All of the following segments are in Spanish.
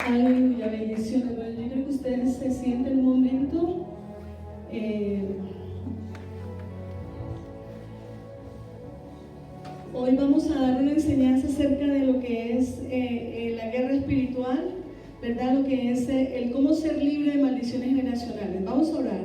Aleluya, bendiciones. Bueno, yo creo que ustedes se sienten un momento. Hoy vamos a dar una enseñanza acerca de lo que es la guerra espiritual, ¿verdad? Lo que es el cómo ser libre de maldiciones generacionales. Vamos a orar.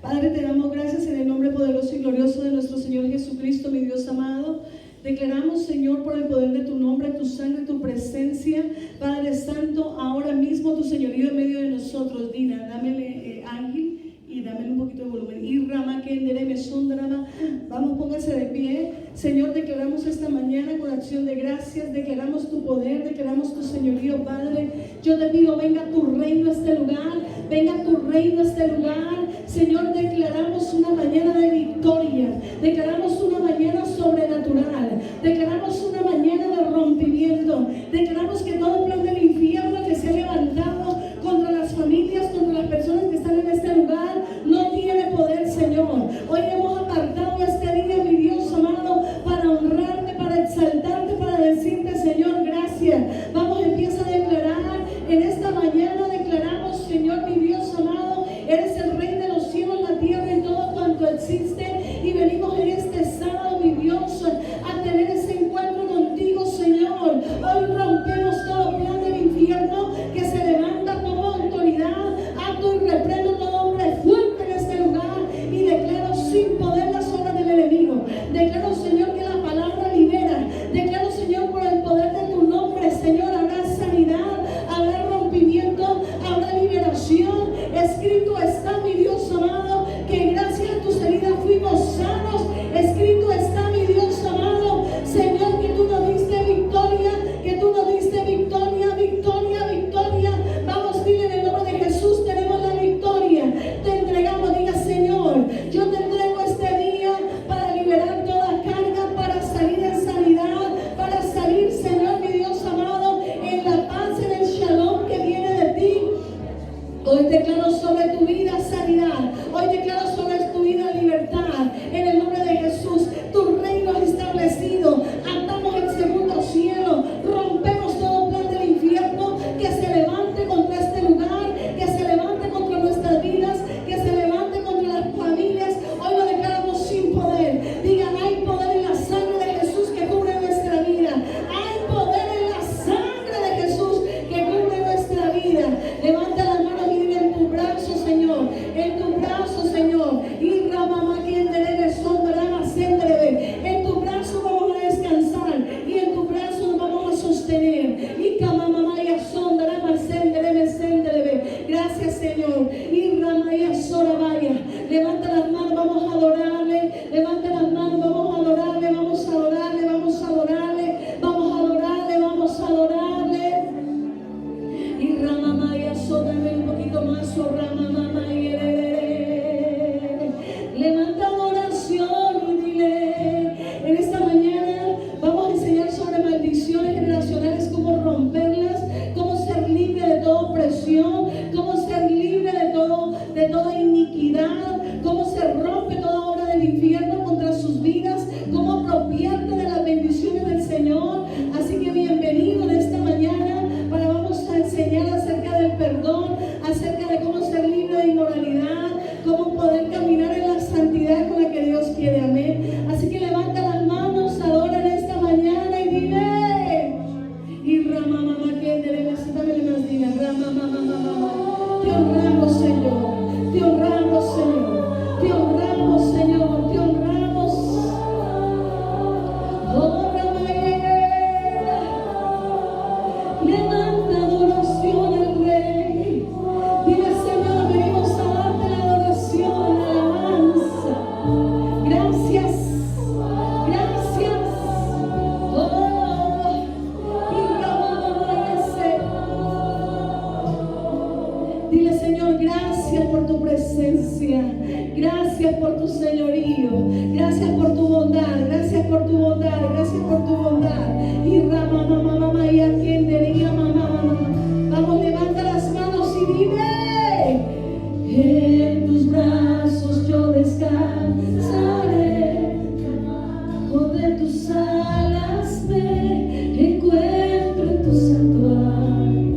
Padre, te damos gracias en el nombre poderoso y glorioso de nuestro Señor Jesucristo, mi Dios amado. Declaramos, Señor, por el poder de tu nombre, tu sangre, tu presencia, Padre Santo, ahora mismo tu señorío en medio de nosotros. Dina, dámele ángel y dámele un poquito de volumen. Y rama que endereme son drama. Vamos, póngase de pie. Señor, declaramos esta mañana con acción de gracias, declaramos tu poder, declaramos tu señorío, Padre. Yo te pido, venga tu reino a este lugar, venga tu reino a este lugar. Señor, declaramos una mañana de victoria, declaramos una mañana sobrenatural, declaramos una mañana de rompimiento, declaramos que todo plan del infierno que se ha levantado contra las familias, contra las personas que están en este lugar, no tiene poder, Señor. Hoy hemos apartado este día, mi Dios amado, para honrarte, para exaltarte, para decirte, Señor, gracias. Vamos, empieza a declarar en esta mañana, declaramos, Señor, mi Dios amado, eres el Rey de los cielos, la tierra y todo cuanto existe, y venimos en este sábado, mi Dios, a tener ese encuentro contigo, Señor. Hoy rompemos todo plan del infierno que se levanta, toda autoridad, acto y reprendo todo hombre fuerte en este lugar, y declaro sin poder las obras del enemigo. Declaro, Señor, que la palabra libera. Declaro, Señor, por el poder de tu nombre, Señor, habrá sanidad, habrá rompimiento, habrá liberación. Escrito está, mi Dios amado, que gracias a tus heridas fuimos sanos. Escrito está, mi Dios amado, Señor, que tú nos diste victoria, que tú nos diste victoria, victoria, victoria. Vamos, dile en el nombre de Jesús, tenemos la victoria. Te entregamos, diga, Señor, yo te entrego este día para liberar toda carga, para salir en sanidad, para salir, Señor, mi Dios amado, en la paz, en el shalom que viene de ti. Hoy declaro sobre tu vida sanidad. Hoy declaro sobre tu vida libertad. En el nombre de Jesús, tu reino es establecido. Atamos el segundo cielo. Rompemos todo plan del infierno que se levante contra este lugar, que se levante contra nuestras vidas, que se levante contra las familias. Hoy lo declaramos sin poder. Digan, hay poder en la sangre de Jesús que cubre nuestra vida. Hay poder en la sangre de Jesús que cubre nuestra vida. Levanta las manos y dile, en tu brazo, Señor, en tu brazo, Señor, y ramama quien debe sombra ascendere. En tu brazo vamos a descansar y en tu brazo nos vamos a sostener. Y camamamaya sombra ascendere. Gracias, Señor. Y ramaya sorabaya. Levanta las manos, vamos a adorarle. Levanta las manos, vamos a adorarle, vamos a adorarle, vamos a adorarle, vamos a adorarle, vamos a adorarle. Y ramamaya sódame un poquito más, oh ramamaya. Levanta adoración y dile, en esta mañana vamos a enseñar sobre maldiciones generacionales, cómo romperlas, cómo ser libre de toda opresión, cómo ser libre de toda iniquidad, cómo se rompe toda obra del infierno contra sus vidas, cómo apropiarte de las bendiciones del Señor. Así que bienvenido en esta mañana para vamos a enseñar acerca del perdón, acerca de cómo ser libre de inmoralidad, cómo poder caminar en la santidad con la que Dios quiere, amén. Así que levanta las manos, adora en esta mañana y dile, y rama mamá que debe más diga, rama mamá, te honramos, Señor, te honramos, Señor, te honramos, Señor, te honramos. Oh, levanta adoración al Rey. Dile, Señor, venimos a darte la adoración, la alabanza. Gracias, gracias. Oh, y dile, Señor, gracias por tu presencia, gracias por tu señorío, gracias por tu bondad, gracias por tu bondad, gracias por tu bondad. Y rama mamá mamá y a quien diría mamá mamá. Vamos, levanta las manos y dile, en tus brazos yo descansaré, bajo de tus alas me encuentro en tu santuario.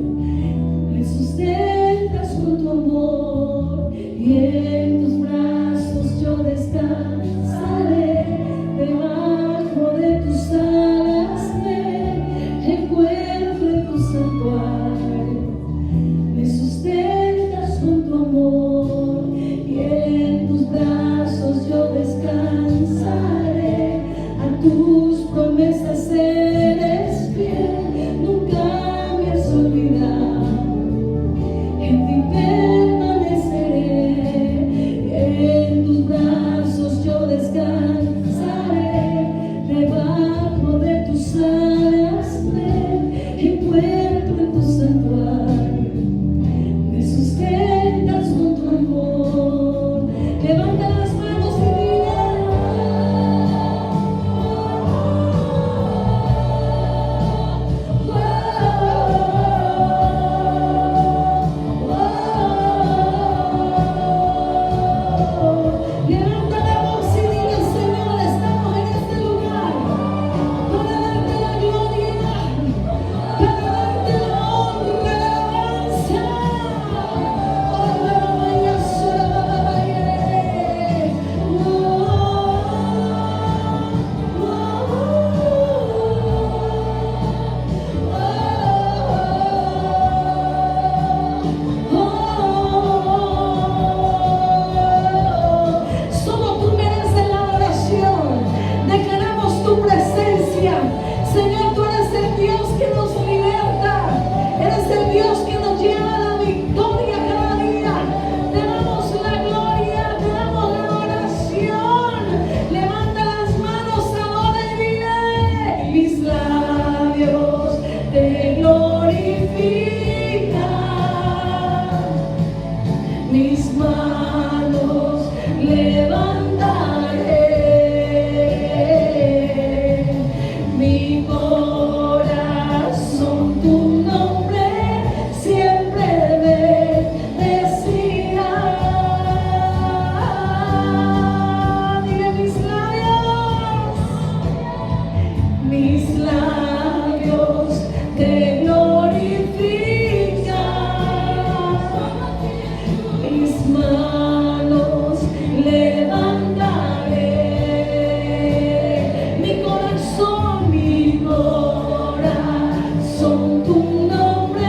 corazón tu nombre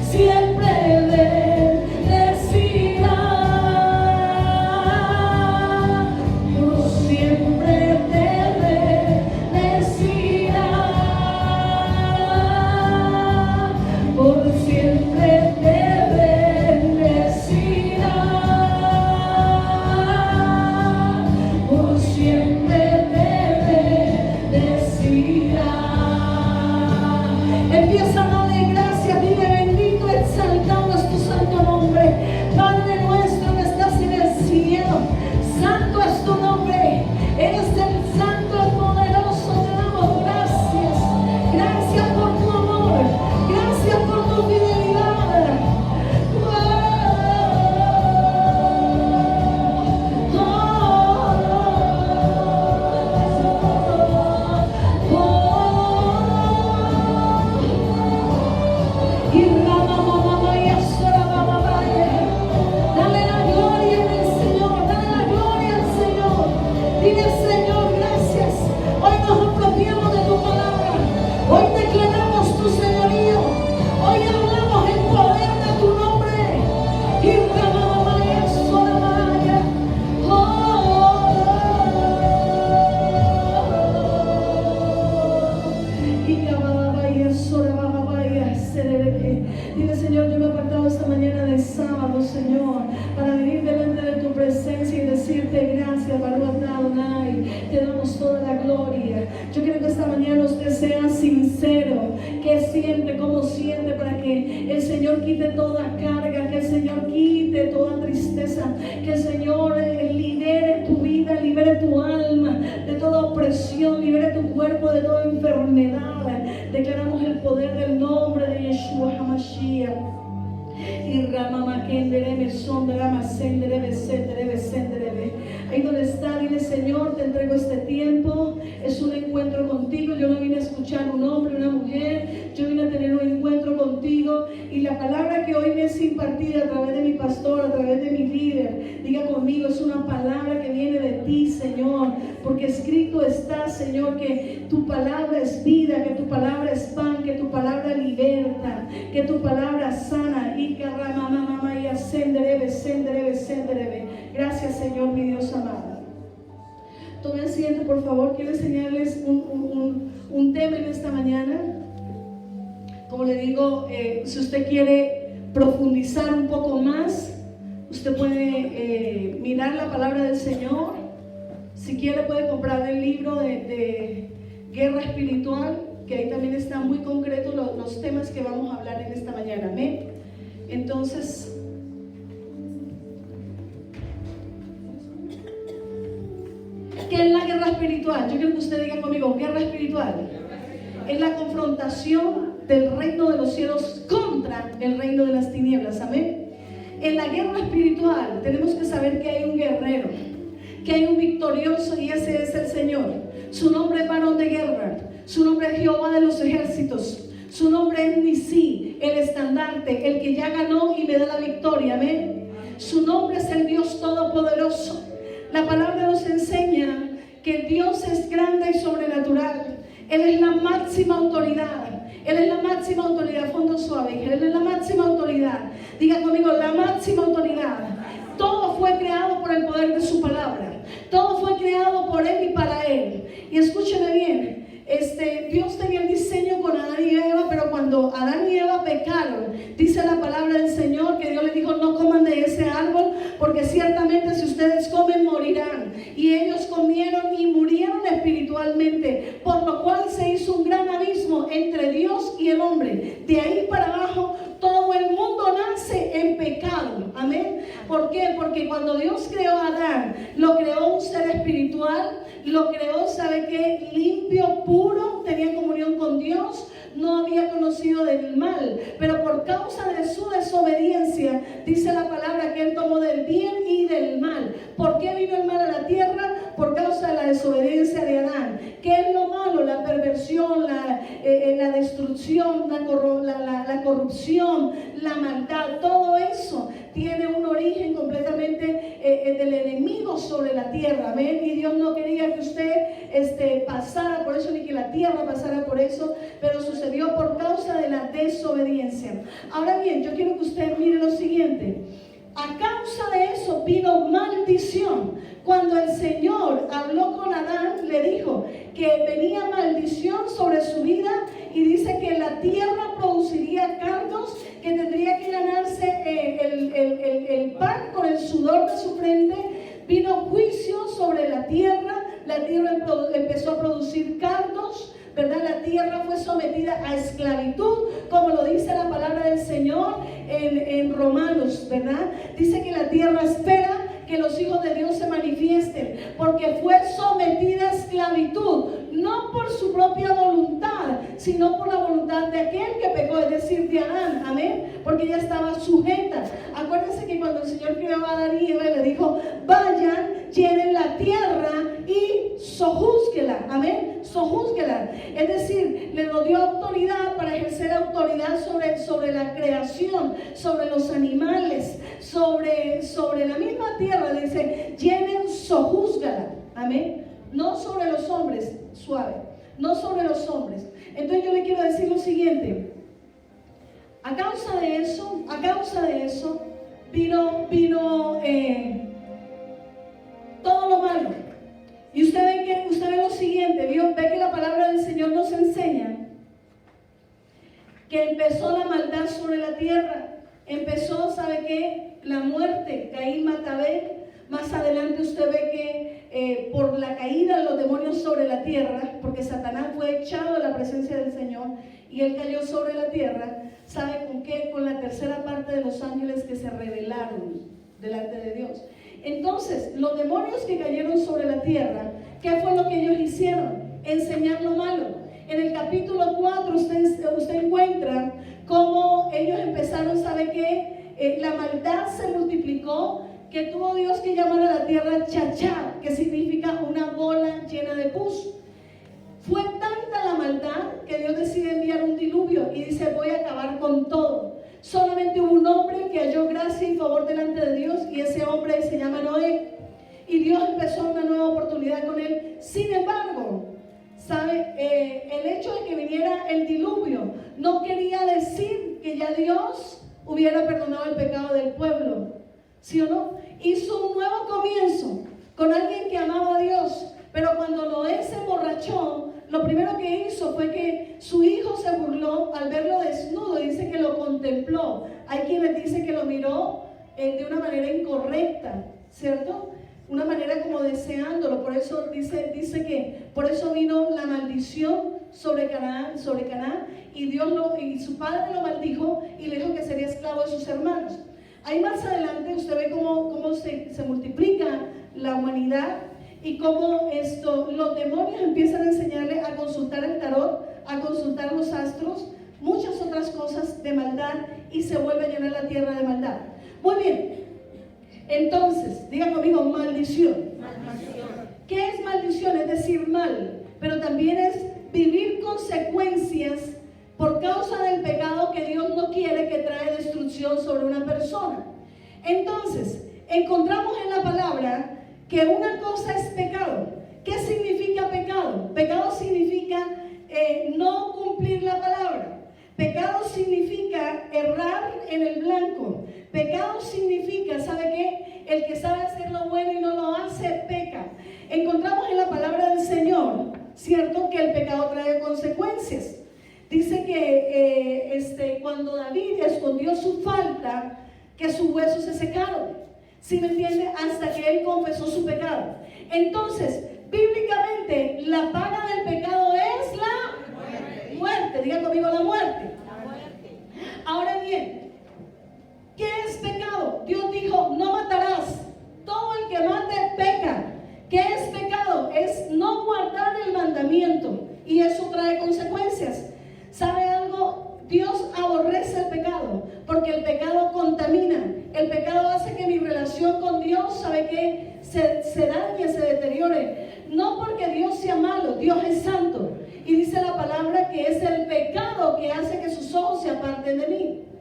siempre bendecirá. Por siempre te bendecirá. Por siempre te bendecirá. Por siempre te bendecirá. Empieza a darle gracias, dile bendito, exaltamos tu santo nombre. Padre nuestro que estás en el cielo, santo es tu nombre, eres el santo, el poderoso, te damos gracias. Gracias por tu amor, gracias por tu fidelidad. Dale la gloria al Señor, dale la gloria al Señor. Dile Señor, gracias. Hoy nos apropiamos de tu palabra. Hoy declaramos tu señorío. Hoy hablamos el poder de tu nombre. Y Ramamaya, Soramaya. Y Ramamaya, Soramaya, Serere. Dile Señor, yo me he apartado esta mañana de sábado, Señor, para venir delante de tu presencia y decirte gracias, Baruch Adonai. Te damos toda la gloria. Yo quiero que esta mañana usted sea sincero. ¿Qué siente? ¿Cómo siente? Para que el Señor quite toda carga, que el Señor quite toda tristeza, que el Señor libere tu vida, libere tu alma de toda opresión, libere tu cuerpo de toda enfermedad. Declaramos el poder del nombre de Yeshua HaMashiach. Y Ramama Kenderebe, Sonderama Senderebe, Senderebe, Senderebe. Ahí donde está, dile Señor, te entrego este tiempo. Es un encuentro contigo. Yo no vine a escuchar un hombre, una mujer. Yo vine a tener un encuentro contigo. Y la palabra que hoy me es impartida a través de mi pastor, a través de mi líder, diga conmigo, es una palabra que viene de ti, Señor. Porque escrito está, Señor, que tu palabra es vida, que tu palabra es pan, que tu palabra liberta, que tu palabra sana. Y que y ascenderebe, senderebe, senderebe. Gracias, Señor, mi Dios amado. Tomen asiento, por favor. Quiero enseñarles un tema en esta mañana. Como le digo, si usted quiere profundizar un poco más, usted puede mirar la palabra del Señor. Si quiere, puede comprar el libro de Guerra Espiritual, que ahí también están muy concretos los temas que vamos a hablar en esta mañana. Amén. Entonces, ¿qué es la guerra espiritual? Yo quiero que usted diga conmigo, guerra espiritual. Es la confrontación del reino de los cielos contra el reino de las tinieblas. Amén. En la guerra espiritual tenemos que saber que hay un guerrero, que hay un victorioso, y ese es el Señor. Su nombre es varón de guerra, su nombre es Jehová de los ejércitos, su nombre es Nisí, el estandarte, el que ya ganó y me da la victoria. Amén. Su nombre es el Dios todopoderoso. La palabra nos enseña que Dios es grande y sobrenatural. Él es la máxima autoridad. Él es la máxima autoridad. Fondo suave. Él es la máxima autoridad. Diga conmigo, la máxima autoridad. Todo fue creado por el poder de su palabra. Todo fue creado por Él y para Él. Y escúcheme bien. Dios tenía el diseño con Adán y Eva, pero cuando Adán y Eva pecaron, dice la palabra del Señor que Dios les dijo: no coman de ese árbol, porque ciertamente si ustedes comen morirán. Y ellos comieron y murieron espiritualmente, por lo cual se hizo un gran abismo entre Dios y el hombre. De ahí para abajo todo el mundo nace en pecado. Amén. ¿Por qué? Porque cuando Dios creó a Adán, lo creó un ser espiritual, lo creó, ¿sabe qué? Limpio, puro, tenía comunión con Dios, no había conocido del mal, pero por causa de su desobediencia, dice la palabra que Él tomó del bien y del mal. ¿Por qué vino el mal a la tierra? Por causa de la desobediencia de Adán. ¿Qué es lo malo? La perversión, la destrucción, la corrupción, la maldad. Todo eso tiene un origen completamente del enemigo sobre la tierra. Amén. Y Dios no quería que usted pasara por eso, ni que la tierra pasara por eso, pero sucedió por causa desobediencia. Ahora bien, yo quiero que usted mire lo siguiente. A causa de eso vino maldición. Cuando el Señor habló con Adán, le dijo que venía maldición sobre su vida y dice que la tierra produciría cardos, que tendría que ganarse el pan con el sudor de su frente. Vino juicio sobre la tierra empezó a producir cardos, ¿verdad? La tierra fue sometida a esclavitud, como lo dice la palabra del Señor en Romanos, ¿verdad? Dice que la tierra espera que los hijos de Dios se manifiesten, porque fue sometida a esclavitud, no por su propia voluntad, sino por la voluntad de aquel que pecó, es decir, de Adán, amén, porque ella estaba sujeta. Acuérdense que cuando el Señor creó a Adán y Eva, le dijo: vayan, llenen la tierra y sojúzguela, amén, sojúzguela. Es decir, le dio autoridad para ejercer autoridad sobre la creación, sobre los animales, sobre la misma tierra. Dice: llenen, sojúzgala, amén. No sobre los hombres, suave, no sobre los hombres. Entonces yo le quiero decir lo siguiente: a causa de eso vino todo lo malo. Y usted ve lo siguiente, ve que la palabra del Señor nos enseña que empezó la maldad sobre la tierra. Empezó, ¿sabe qué? La muerte. Caín mata a Abel. Más adelante usted ve que por la caída de los demonios sobre la tierra, porque Satanás fue echado de la presencia del Señor y él cayó sobre la tierra. ¿Sabe con qué? Con la tercera parte de los ángeles que se rebelaron delante de Dios. Entonces, los demonios que cayeron sobre la tierra, ¿qué fue lo que ellos hicieron? Enseñar lo malo. En el capítulo 4 usted encuentra cómo ellos empezaron, ¿sabe qué? La maldad se multiplicó, que tuvo Dios que llamar a la tierra chachá, que significa una bola llena de pus. Fue tanta la maldad que Dios decide enviar un diluvio y dice: voy a acabar con todo. Solamente hubo un hombre que halló gracia y favor delante de Dios, y ese hombre se llama Noé. Y Dios empezó una nueva oportunidad con él. Sin embargo, ¿sabe? El hecho de que viniera el diluvio no quería decir que ya Dios hubiera perdonado el pecado del pueblo, ¿sí o no? Hizo un nuevo comienzo con alguien que amaba a Dios, pero cuando Noé se emborrachó, lo primero que hizo fue que su hijo se burló al verlo desnudo. Dice que lo contempló. Hay quienes dicen que lo miró de una manera incorrecta, ¿cierto? Una manera como deseándolo. Por eso dice que por eso vino la maldición sobre Canaán, y su padre lo maldijo y le dijo que sería esclavo de sus hermanos. Ahí más adelante usted ve cómo se multiplica la humanidad y cómo los demonios empiezan a enseñarle a consultar el tarot, a consultar los astros, muchas otras cosas de maldad, y se vuelve a llenar la tierra de maldad. Muy bien, entonces, diga conmigo: maldición. Maldición. ¿Qué es maldición? Es decir, mal, pero también es vivir consecuencias por causa del pecado que Dios no quiere, que trae destrucción sobre una persona. Entonces, encontramos en la palabra que una cosa es pecado. ¿Qué significa pecado? Pecado significa no cumplir la palabra. Pecado significa errar en el blanco. Pecado significa, ¿sabe qué? El que sabe hacer lo bueno y no lo hace, peca. Encontramos en la palabra del Señor, ¿cierto?, que el pecado trae consecuencias. Dice que cuando David escondió su falta, que sus huesos se secaron. ¿Sí me entiende? Hasta que él confesó su pecado. Entonces, bíblicamente, la paga del pecado es la muerte. Diga conmigo: la muerte. Ahora bien, ¿qué es pecado? Dios dijo: no matarás. Todo el que mate peca. ¿Qué es pecado? Es no guardar el mandamiento, y eso trae consecuencias. ¿Sabe algo? Dios aborrece el pecado, porque el pecado contamina. El pecado hace que mi relación con Dios, ¿sabe qué?, se dañe, se deteriore. No porque Dios sea malo, Dios es santo. Y dice la palabra que es el pecado que hace que sus ojos se aparten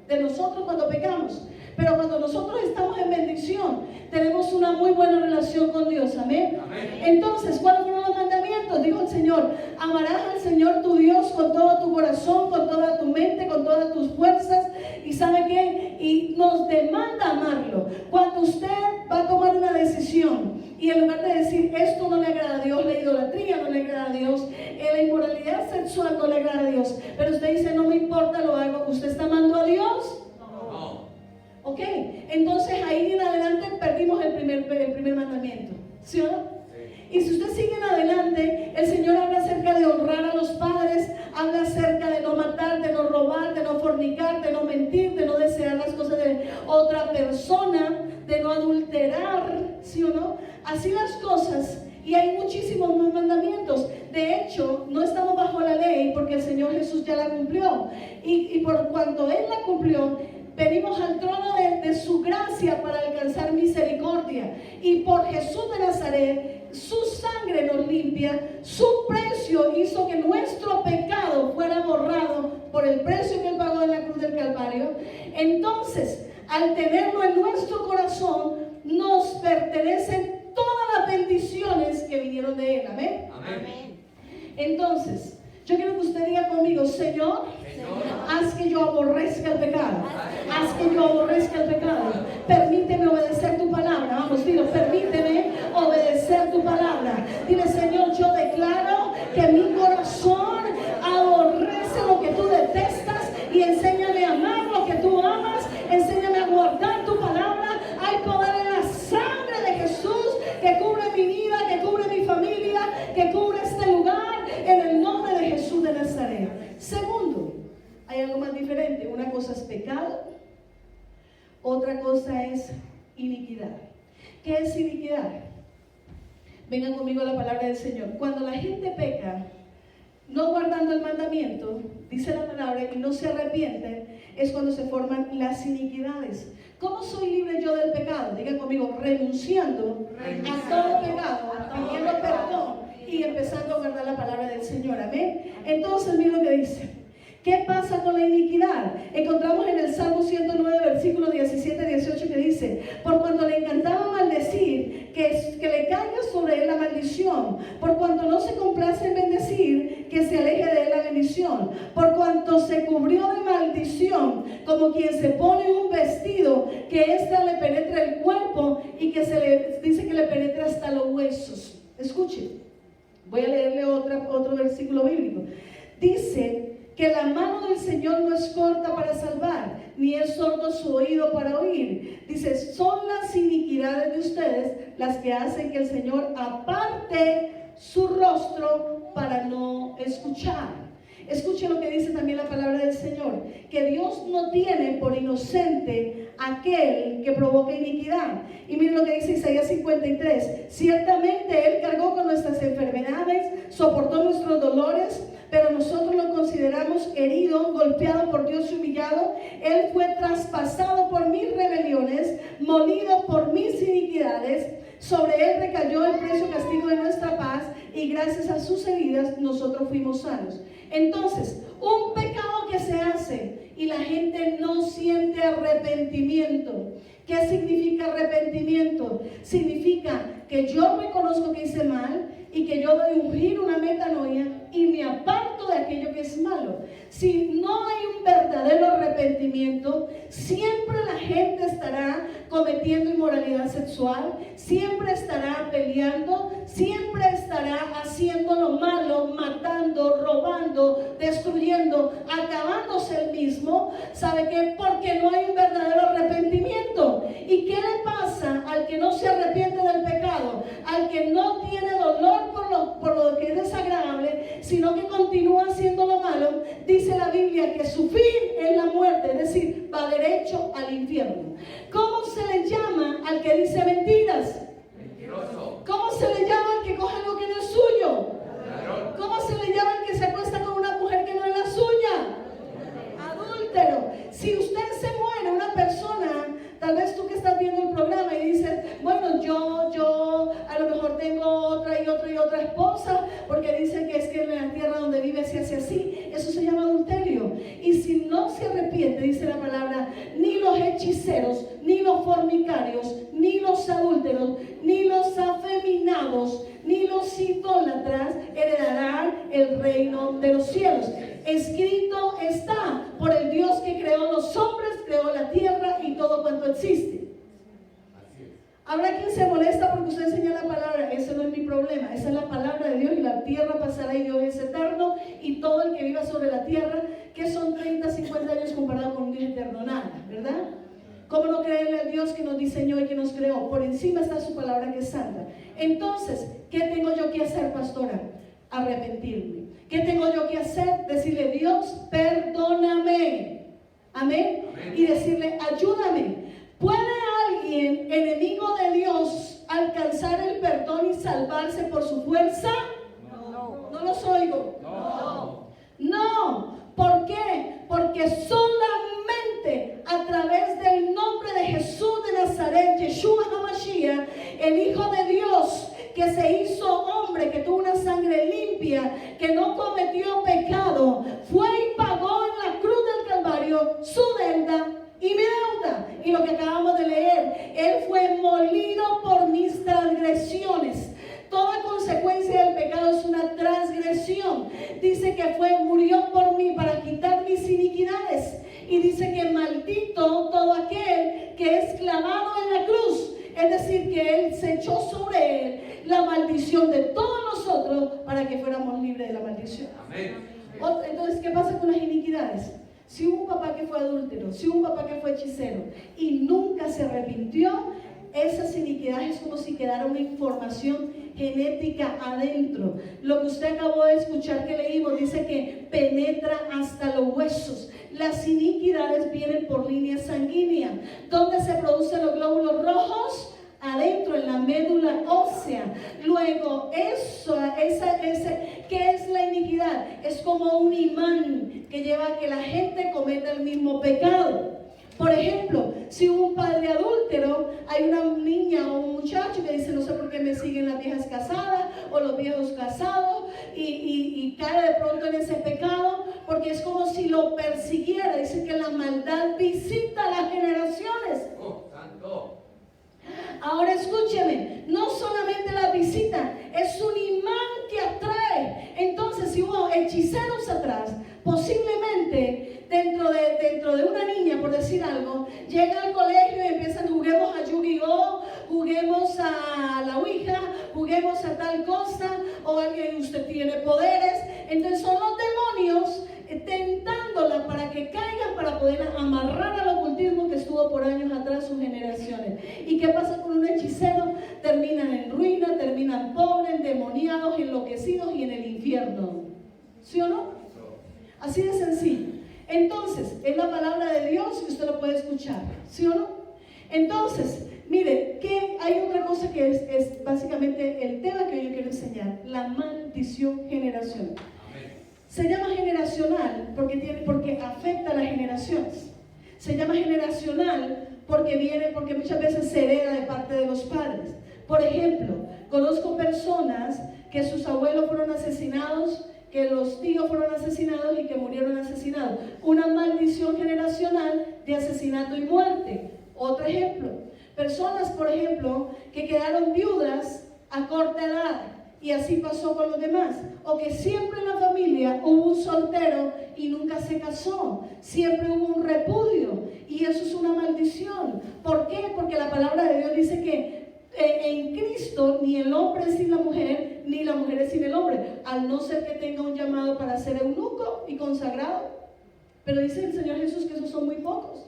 de nosotros cuando pecamos. Pero cuando nosotros estamos en bendición, tenemos una muy buena relación con Dios. Amén. Entonces, ¿cuáles fueron los mandamientos? Dijo el Señor: amarás al Señor tu Dios con todo tu corazón, con toda tu mente, con todas tus y nos demanda amarlo. Cuando usted va a tomar una decisión y en lugar de decir esto no le agrada a Dios, la idolatría no le agrada a Dios, la inmoralidad sexual no le agrada a Dios, pero usted dice no me importa, lo hago, ¿usted está amando a Dios? No. Ok, entonces ahí en adelante perdimos el primer mandamiento, ¿sí o no? Y si usted sigue en adelante, el Señor habla acerca de honrar a los padres, habla acerca de no matar, de no robar, de no fornicar, de no mentir, de no desear las cosas de otra persona, de no adulterar, ¿sí o no? Así las cosas, y hay muchísimos más mandamientos. De hecho, no estamos bajo la ley porque el Señor Jesús ya la cumplió. Y por cuanto Él la cumplió, venimos al trono de su gracia para alcanzar misericordia. Y por Jesús de Nazaret, su sangre nos limpia, su precio hizo que nuestro pecado fuera borrado por el precio que Él pagó en la cruz del Calvario. Entonces, al tenerlo en nuestro corazón, nos pertenecen todas las bendiciones que vinieron de Él. Amén. Amén. Entonces, yo quiero que usted diga conmigo: Señor, haz que yo aborrezca el pecado. Haz que yo aborrezca el pecado. Permíteme obedecer tu palabra. Vamos, dilo, permíteme obedecer tu palabra. Dile: Señor, yo declaro que mi corazón aborrece lo que tú detestas y enséñame a amar lo que tú amas. Enséñame a guardar tu palabra. Hay poder en la sangre de Jesús que cubre mi vida, que cubre mi familia, que cubre este lugar, en el nombre de Jesús de Nazaret. Segundo, hay algo más diferente. Una cosa es pecado, otra cosa es iniquidad. ¿Qué es iniquidad? Vengan conmigo a la palabra del Señor. Cuando la gente peca, no guardando el mandamiento, dice la palabra, y no se arrepiente, es cuando se forman las iniquidades. ¿Cómo soy libre yo del pecado? Diga conmigo: renunciando a todo pecado, pidiendo perdón y empezando a guardar la palabra del Señor. Amén. Entonces, mira lo que dice. ¿Qué pasa con la iniquidad? Encontramos en el Salmo 109, versículo 17-18 que dice: por cuanto le encantaba maldecir, que le caiga sobre él la maldición. Por cuanto no se complace en bendecir, que se aleje de él la bendición. Por cuanto se cubrió de maldición, como quien se pone un vestido, que ésta le penetra el cuerpo y que se le dice que le penetra hasta los huesos. Escuchen, voy a leerle otro versículo bíblico. Dice que la mano del Señor no es corta para salvar, ni es sordo su oído para oír. Dice: son las iniquidades de ustedes las que hacen que el Señor aparte su rostro para no escuchar. Escuche lo que dice también la palabra del Señor, que Dios no tiene por inocente aquel que provoca iniquidad. Y miren lo que dice Isaías 53: ciertamente Él cargó con nuestras enfermedades, soportó nuestros dolores, pero nosotros lo consideramos herido, golpeado por Dios y humillado. Él fue traspasado por mis rebeliones, molido por mis iniquidades. Sobre Él recayó el precio castigo de nuestra paz, y gracias a sus heridas nosotros fuimos sanos. Entonces, un pecado que se hace y la gente no siente arrepentimiento. ¿Qué significa arrepentimiento? Significa que yo reconozco que hice mal y que yo doy un giro, una metanoia, y me aparto de aquello que es malo. Si no hay un verdadero arrepentimiento, siempre la gente estará cometiendo inmoralidad sexual, siempre estará peleando, siempre estará haciendo lo malo, matando, robando, destruyendo, acabándose el mismo. ¿Sabe qué? Porque no hay un verdadero arrepentimiento. ¿Y qué le pasa al que no se arrepiente del pecado? Al que no tiene dolor por lo que es desagradable, sino que continúa haciendo lo malo. Dice la Biblia que su fin es la muerte, es decir, va derecho al infierno. ¿Cómo se le llama al que dice mentiras? Mentiroso. ¿Cómo se le llama al que coge lo que no es suyo? Ladrón. ¿Cómo se le llama al que se acuesta con una mujer que no es la suya? Adúltero. Si usted se muere, una persona, tal vez tú que estás viendo el programa y dices: bueno, yo a lo mejor tengo otra esposa, porque dicen que es que en la tierra donde vive se hace así. Eso se llama adulterio. Y si no se arrepiente, dice la palabra, ni los hechiceros, ni los fornicarios, ni los adúlteros, ni los afeminados, ni los idólatras heredarán el reino de los cielos. Escrito está: por el Dios que creó los hombres, creó la tierra existe. Habrá quien se molesta porque usted enseña la palabra. Ese no es mi problema. Esa es la palabra de Dios, y la tierra pasará y Dios es eterno, y todo el que viva sobre la tierra, que son 30, 50 años comparado con un Dios eterno, nada, ¿verdad? ¿Cómo no creerle al Dios que nos diseñó y que nos creó? Por encima está su palabra que es santa. Entonces, ¿qué tengo yo que hacer, pastora? Arrepentirme. ¿Qué tengo yo que hacer? Decirle, Dios, perdóname. Amén. Amén. Y decirle, ayúdame. ¿Puede alguien, enemigo de Dios, alcanzar el perdón y salvarse por su fuerza? No. No los oigo. No. No. ¿Por qué? Porque solamente a través del nombre de Jesús de Nazaret, Yeshua HaMashiach, el Hijo de Dios, que se hizo hombre, que tuvo una sangre limpia, que no cometió pecado, fue y pagó en la cruz del Calvario su deuda y mi deuda. Y lo que acabamos de leer, Él fue molido por mis transgresiones. Toda consecuencia del pecado es una transgresión. Dice que murió por mí para quitar mis iniquidades. Y dice que maldito todo aquel que es clavado en la cruz. Es decir, que Él se echó sobre Él la maldición de todos nosotros para que fuéramos libres de la maldición. Amén. Entonces, ¿qué pasa con las iniquidades? Si hubo un papá que fue adúltero, si hubo un papá que fue hechicero y nunca se arrepintió, esas iniquidades es como si quedara una información genética adentro. Lo que usted acabó de escuchar que leímos dice que penetra hasta los huesos. Las iniquidades vienen por línea sanguínea. ¿Dónde se producen los glóbulos rojos? Adentro, en la médula ósea. Luego, ¿qué es la iniquidad? Es como un imán que lleva a que la gente cometa el mismo pecado. Por ejemplo, si un padre adúltero, hay una niña o un muchacho que dice, no sé por qué me siguen las viejas casadas o los viejos casados, y cae de pronto en ese pecado, porque es como si lo persiguiera. Dice que la maldad visita las generaciones. ¡Oh, santo! Ahora escúcheme, no solamente la visita, es un imán que atrae. Entonces, si hubo hechiceros atrás, posiblemente dentro de una niña, por decir algo, llega al colegio y empiezan, juguemos a Yu-Gi-Oh, juguemos a la Ouija, juguemos a tal cosa, o alguien, usted tiene poderes. Entonces son los demonios tentándola para que caigan, para poder amarrar al ocultismo que estuvo por años atrás sus generaciones. ¿Y qué pasa con un hechicero? Terminan en ruina, terminan pobres, endemoniados, enloquecidos y en el infierno. ¿Sí o no? Así de sencillo. Entonces, es la palabra de Dios y usted lo puede escuchar. ¿Sí o no? Entonces, mire, que hay otra cosa que es básicamente el tema que yo quiero enseñar: la maldición generacional. Se llama generacional porque afecta a las generaciones. Se llama generacional porque muchas veces se hereda de parte de los padres. Por ejemplo, conozco personas que sus abuelos fueron asesinados, que los tíos fueron asesinados y que murieron asesinados. Una maldición generacional de asesinato y muerte. Otro ejemplo, personas, por ejemplo, que quedaron viudas a corta edad. Y así pasó con los demás. O que siempre en la familia hubo un soltero y nunca se casó. Siempre hubo un repudio. Y eso es una maldición. ¿Por qué? Porque la palabra de Dios dice que en Cristo ni el hombre es sin la mujer, ni la mujer es sin el hombre. Al no ser que tenga un llamado para ser eunuco y consagrado. Pero dice el Señor Jesús que esos son muy pocos.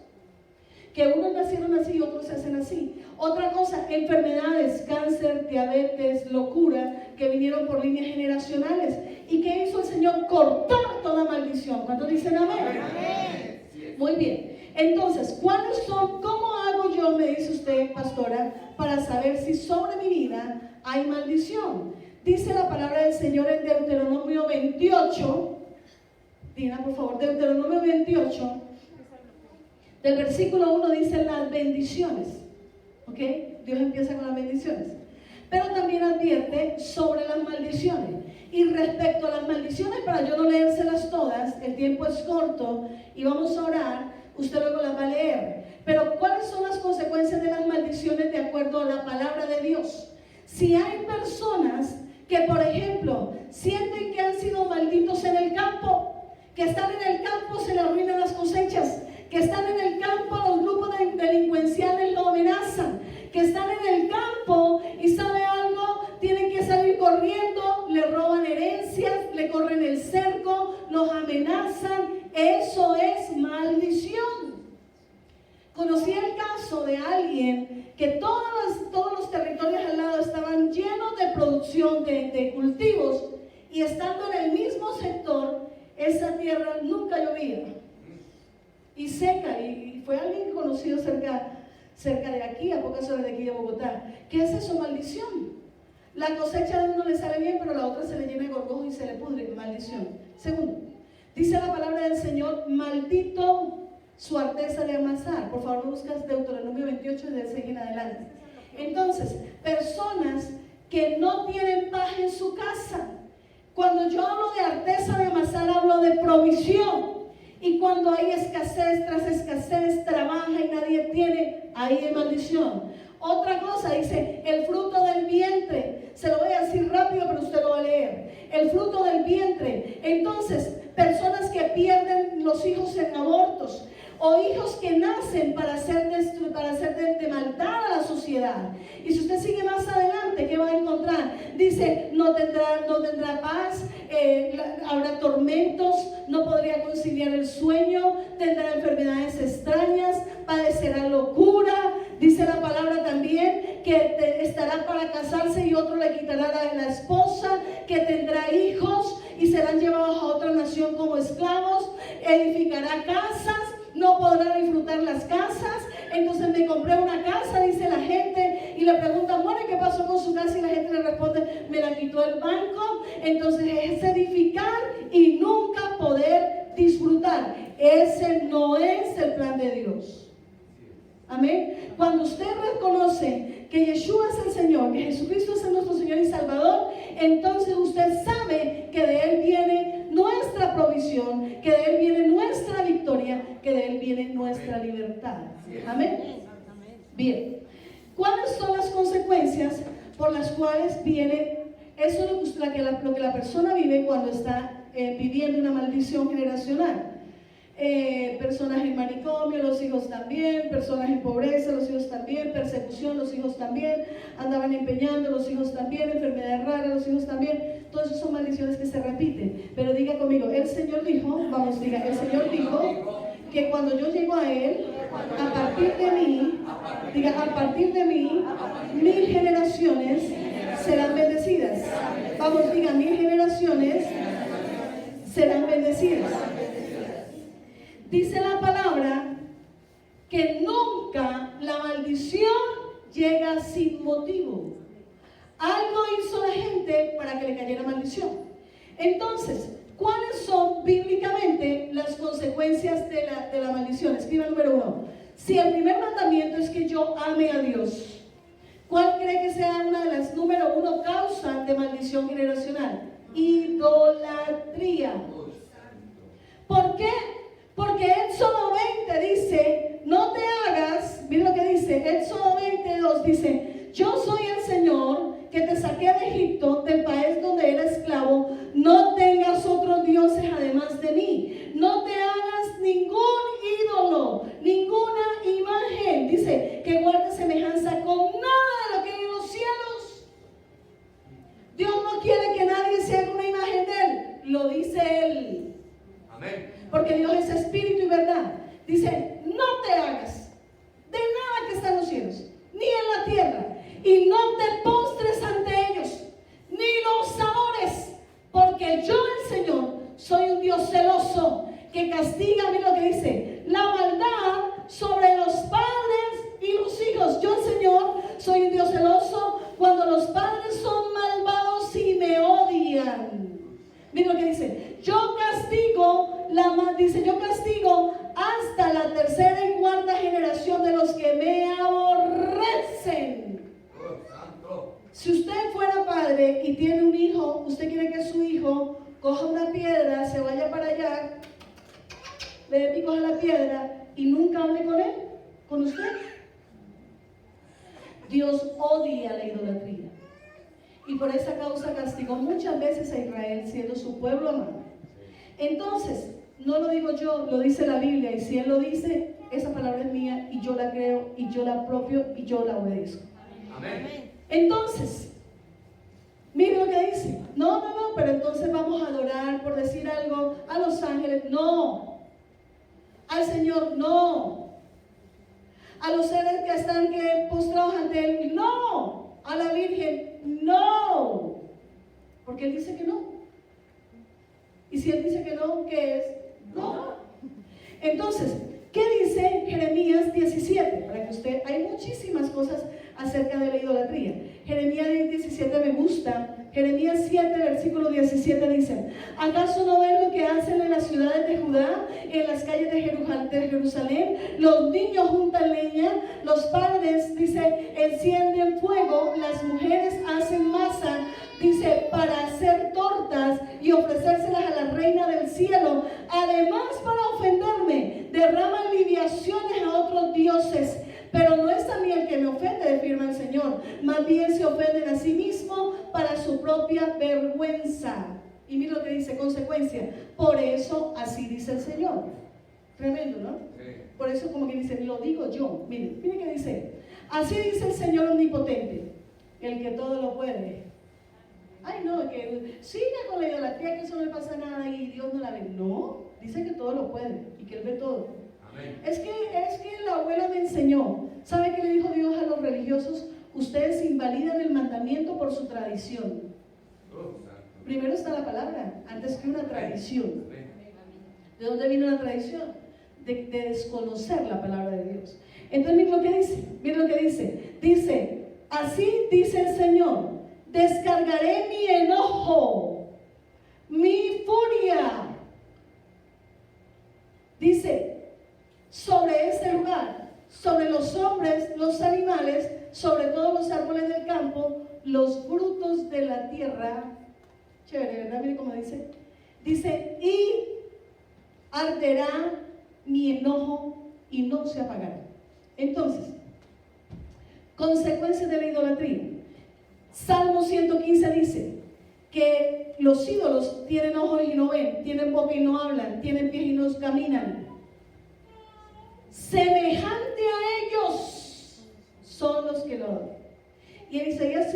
Que unos nacieron así y otros se hacen así. Otra cosa, enfermedades, cáncer, diabetes, locura, que vinieron por líneas generacionales. ¿Y qué hizo el Señor? Cortar toda maldición. ¿Cuántos dicen amén? Amén. Muy bien. Entonces, ¿cuáles son? ¿Cómo hago yo, me dice usted, pastora, para saber si sobre mi vida hay maldición? Dice la palabra del Señor en Deuteronomio 28. Dina, por favor, Deuteronomio 28. Del versículo 1 dice las bendiciones. ¿Ok? Dios empieza con las bendiciones. Pero también advierte sobre las maldiciones. Y respecto a las maldiciones, para yo no leérselas todas, el tiempo es corto y vamos a orar, usted luego las va a leer. Pero ¿cuáles son las consecuencias de las maldiciones de acuerdo a la palabra de Dios? Si hay personas que, por ejemplo, sienten que han sido malditos en el campo, que están en el campo, se les arruinan las cosechas, que están en el campo, los grupos delincuenciales caso de alguien que todos los territorios al lado estaban llenos de producción de cultivos, y estando en el mismo sector, esa tierra nunca llovía y seca, y fue alguien conocido cerca de aquí, a pocas horas de aquí de Bogotá. ¿Qué es eso? Maldición. La cosecha de uno le sale bien, pero la otra se le llena de gorgojo y se le pudre. Maldición. Segundo, dice la palabra del Señor: maldito su arteza de amasar. Por favor, buscas Deuteronomio 28 y de 6 en adelante. Entonces, personas que no tienen paz en su casa. Cuando yo hablo de arteza de amasar, hablo de provisión. Y cuando hay escasez tras escasez, trabaja y nadie tiene, ahí hay maldición. Otra cosa, dice, el fruto del vientre. Se lo voy a decir rápido, pero usted lo va a leer. El fruto del vientre. Entonces, personas que pierden los hijos en abortos, o hijos que nacen para hacer de maldad a la sociedad. Y si usted sigue más adelante, ¿qué va a encontrar? Dice, no tendrá paz, habrá tormentos, no podría conciliar el sueño, tendrá enfermedades extrañas, padecerá locura. Dice la palabra también que estará para casarse y otro le quitará la esposa, que tendrá hijos y serán llevados a otra nación como esclavos, edificará casas, no podrá disfrutar las casas. Entonces me compré una casa, dice la gente, y le preguntan, bueno, ¿y qué pasó con su casa? Y la gente le responde, me la quitó el banco. Entonces es edificar y nunca poder disfrutar. Ese no es el plan de Dios. Amén. Cuando usted reconoce que Yeshua es el Señor, que Jesucristo es nuestro Señor y Salvador, entonces usted sabe que de Él viene nuestra provisión, que de Él viene nuestra victoria, que de Él viene nuestra libertad. Amén. Bien, ¿cuáles son las consecuencias por las cuales viene? Eso es lo que la persona vive cuando está viviendo una maldición generacional. Personas en manicomio, los hijos también; personas en pobreza, los hijos también; persecución, los hijos también; andaban empeñando, los hijos también; enfermedades raras, los hijos también. Todas esas son maldiciones que se repiten. Pero diga conmigo, el Señor dijo, vamos, diga, el Señor dijo que cuando yo llego a Él, a partir de mí, diga, a partir de mí, 1000 generaciones serán bendecidas. Vamos, diga, 1000 generaciones serán bendecidas. Dice la palabra que nunca la maldición llega sin motivo. Algo hizo la gente para que le cayera maldición. Entonces, ¿cuáles son bíblicamente las consecuencias de la maldición? Escriba número 1. Si el primer mandamiento es que yo ame a Dios, ¿cuál cree que sea una de las número 1 causas de maldición generacional? Idolatría. ¿Por qué? Porque Éxodo 20 dice, no te hagas, mira lo que dice, Éxodo 22 dice, yo soy el Señor que te saqué de Egipto, del país donde eras esclavo. No tengas otros dioses además de mí. No te hagas ningún ídolo, ninguna imagen. Dice que guardes semejanza con nada de lo que hay en los cielos. Dios no quiere que nadie se haga una imagen de Él. Lo dice Él. Amén. Porque Dios es espíritu y verdad. Dice, no te hagas de nada que está en los cielos, ni en la tierra. Y no te postres ante ellos, ni los adores, porque yo, el Señor, soy un Dios celoso que castiga, mira lo que dice, la maldad sobre los padres y los hijos. Yo, el Señor, soy un Dios celoso cuando los padres son malvados y me odian. Mira lo que dice, yo castigo hasta la tercera y cuarta generación de los que me aborrecen. Si usted fuera padre y tiene un hijo, usted quiere que su hijo coja una piedra, se vaya para allá, le dé picos a la piedra y nunca hable con él, con usted. Dios odia la idolatría y por esa causa castigó muchas veces a Israel, siendo su pueblo amado. Entonces, no lo digo yo, lo dice la Biblia, y si Él lo dice, esa palabra es mía y yo la creo y yo la apropio y yo la obedezco. Amén. Entonces, mire lo que dice. No, pero entonces vamos a adorar, por decir algo, a los ángeles. No. Al Señor, no. a los seres que están postrados ante Él, no, a la Virgen, no, porque Él dice que no. Y si Él dice que no, ¿qué es? No. Entonces, ¿qué dice Jeremías 17? Para que usted, hay muchísimas cosas acerca de la idolatría. Jeremías 17 me gusta. Jeremías 7, versículo 17 dice: ¿acaso no ven lo que hacen en las ciudades de Judá, en las calles de Jerusalén? Los niños juntan leña, los padres, dice, encienden fuego, las mujeres hacen masa, dice, para hacer tortas y ofrecérselas a la reina del cielo. Además, para ofenderme, derraman libaciones a otros dioses. Pero no es a mí el que me ofende, afirma el Señor. Más bien se ofenden a sí mismo para su propia vergüenza. Y mira lo que dice, consecuencia. Por eso así dice el Señor. Tremendo, ¿no? Sí. Por eso como que dice, lo digo yo. Miren que dice. Así dice el Señor omnipotente, el que todo lo puede. Ay, no, que siga con la idolatría, que eso no le pasa nada y Dios no la ve. No, dice que todo lo puede y que Él ve todo. Es que la abuela me enseñó. ¿Sabe qué le dijo Dios a los religiosos? Ustedes invalidan el mandamiento por su tradición. Primero está la palabra, antes que una tradición. ¿De dónde viene la tradición? De desconocer la palabra de Dios. Entonces miren lo que dice. Dice, así dice el Señor: descargaré mi enojo, mi furia. Dice, sobre este lugar, sobre los hombres, los animales, sobre todos los árboles del campo, los frutos de la tierra. Chévere, ¿verdad? Mire cómo dice. Dice, y arderá mi enojo y no se apagará. Entonces, consecuencias de la idolatría. Salmo 115 dice que los ídolos tienen ojos y no ven, tienen boca y no hablan, tienen pies y no caminan. Semejante a ellos son los que lo adoran. Y en Isaías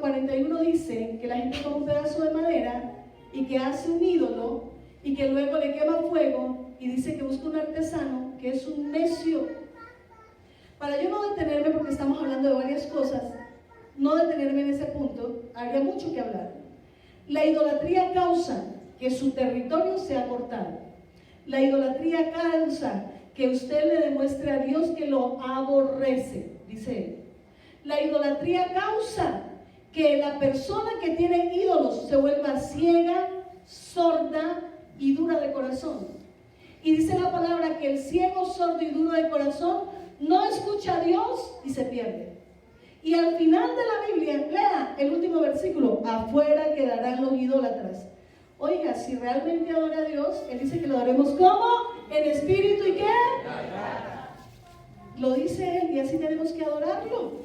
41 dice que la gente toma un pedazo de madera y que hace un ídolo y que luego le quema fuego y dice que busca un artesano que es un necio. Para yo no detenerme, porque estamos hablando de varias cosas, no detenerme en ese punto, habría mucho que hablar. La idolatría causa que su territorio sea cortado. La idolatría causa que usted le demuestre a Dios que lo aborrece, dice él. La idolatría causa que la persona que tiene ídolos se vuelva ciega, sorda y dura de corazón. Y dice la palabra que el ciego, sordo y duro de corazón no escucha a Dios y se pierde. Y al final de la Biblia, lea el último versículo: afuera quedarán los idólatras. Oiga, si realmente adora a Dios, Él dice que lo haremos ¿cómo? En espíritu y ¿qué? Lo dice Él y así tenemos que adorarlo.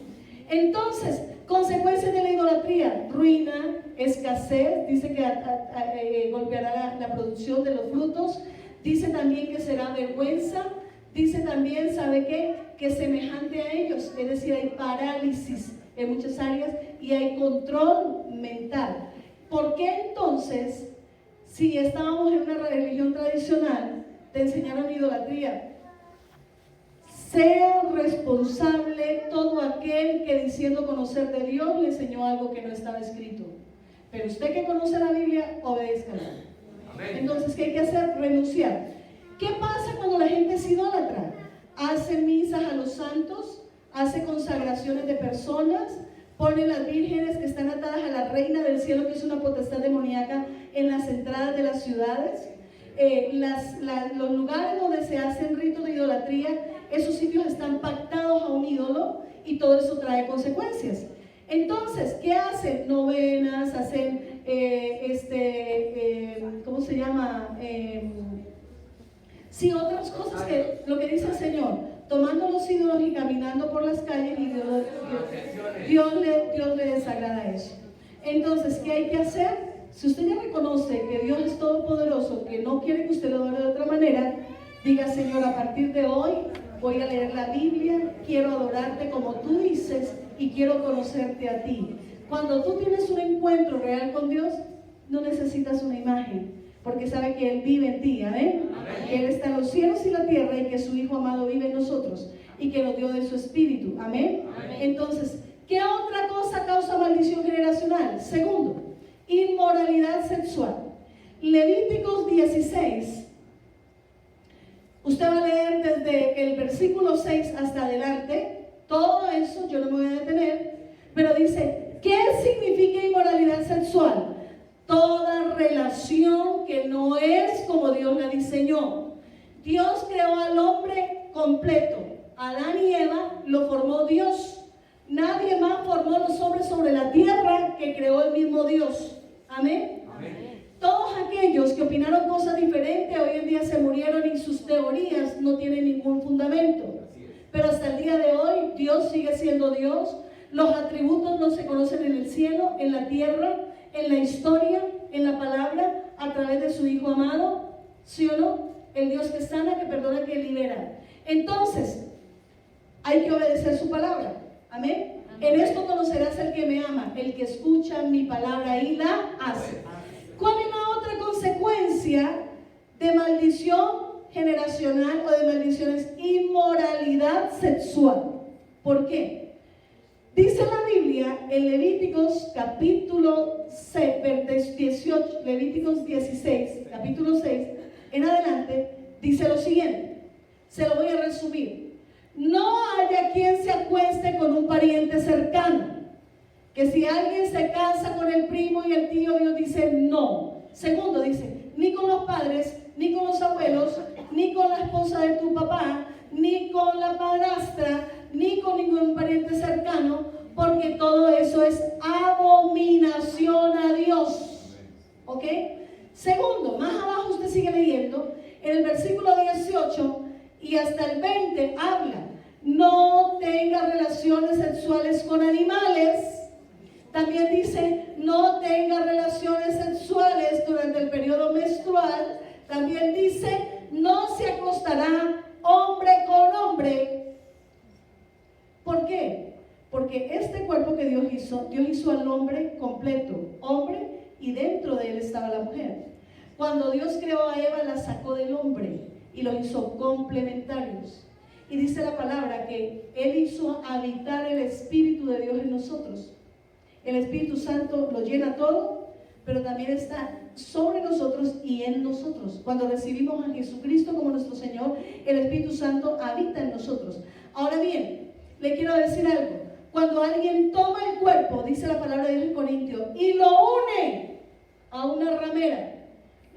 Entonces, consecuencias de la idolatría: ruina, escasez, dice que golpeará la producción de los frutos, dice también que será vergüenza, dice también, ¿sabe qué? Que semejante a ellos, es decir, hay parálisis en muchas áreas y hay control mental. ¿Por qué entonces, si estábamos en una religión tradicional, te enseñaron idolatría? Sea responsable todo aquel que diciendo conocer de Dios le enseñó algo que no estaba escrito. Pero usted que conoce la Biblia, obedézcala. Entonces, ¿qué hay que hacer? Renunciar. ¿Qué pasa cuando la gente es idólatra? Hace misas a los santos, hace consagraciones de personas, pone las vírgenes que están atadas a la reina del cielo, que es una potestad demoníaca, en las entradas de las ciudades. Los lugares donde se hacen ritos de idolatría, esos sitios están pactados a un ídolo y todo eso trae consecuencias. Entonces, ¿qué hacen? Novenas, hacen, ¿cómo se llama? Sí, otras cosas que, lo que dice el Señor, tomando los ídolos y caminando por las calles, y Dios le desagrada eso. Entonces, ¿qué hay que hacer? Si usted ya reconoce que Dios es todopoderoso, que no quiere que usted lo adore de otra manera, diga: Señor, a partir de hoy voy a leer la Biblia, quiero adorarte como tú dices y quiero conocerte a ti. Cuando tú tienes un encuentro real con Dios, no necesitas una imagen, porque sabe que Él vive en ti, ¿amén? Que Él está en los cielos y la tierra y que su Hijo amado vive en nosotros y que nos dio de su Espíritu. Amén. Entonces, ¿qué otra cosa causa maldición generacional? Segundo, inmoralidad sexual. Levíticos 16. Usted va a leer desde el versículo 6 hasta adelante. Todo eso yo no me voy a detener, pero dice, ¿qué significa inmoralidad sexual? Toda relación que no es como Dios la diseñó. Dios creó al hombre completo. Adán y Eva lo formó Dios. Nadie más formó los hombres sobre la tierra que creó el mismo Dios. Amén. Todos aquellos que opinaron cosas diferentes hoy en día se murieron y sus teorías no tienen ningún fundamento. Pero hasta el día de hoy Dios sigue siendo Dios. Los atributos no se conocen en el cielo, en la tierra, en la historia, en la palabra, a través de su Hijo amado. ¿Sí o no? El Dios que sana, que perdona, que libera. Entonces, hay que obedecer su palabra. Amén. En esto conocerás el que me ama, el que escucha mi palabra y la hace. ¿Cuál es la otra consecuencia de maldición generacional o de maldiciones? Inmoralidad sexual. ¿Por qué? Dice la Biblia en Levíticos capítulo 6, 18, Levíticos 16, capítulo 6, en adelante, dice lo siguiente. Se lo voy a resumir. No haya quien se acueste con un pariente cercano. Que si alguien se casa con el primo y el tío, Dios dice no. Segundo, dice, ni con los padres, ni con los abuelos, ni con la esposa de tu papá, ni con la madrastra, ni con ningún pariente cercano, porque todo eso es abominación a Dios. ¿Ok? Segundo, más abajo usted sigue leyendo, en el versículo 18 y hasta el 20 habla, no tenga relaciones sexuales con animales. También dice, no tenga relaciones sexuales durante el periodo menstrual. También dice, no se acostará hombre con hombre. ¿Por qué? Porque este cuerpo que Dios hizo al hombre completo, hombre, y dentro de él estaba la mujer. Cuando Dios creó a Eva, la sacó del hombre y lo hizo complementarios. Y dice la palabra que Él hizo habitar el Espíritu de Dios en nosotros. El Espíritu Santo lo llena todo, pero también está sobre nosotros y en nosotros. Cuando recibimos a Jesucristo como nuestro Señor, el Espíritu Santo habita en nosotros. Ahora bien, le quiero decir algo. Cuando alguien toma el cuerpo, dice la palabra de Dios en Corintios, y lo une a una ramera,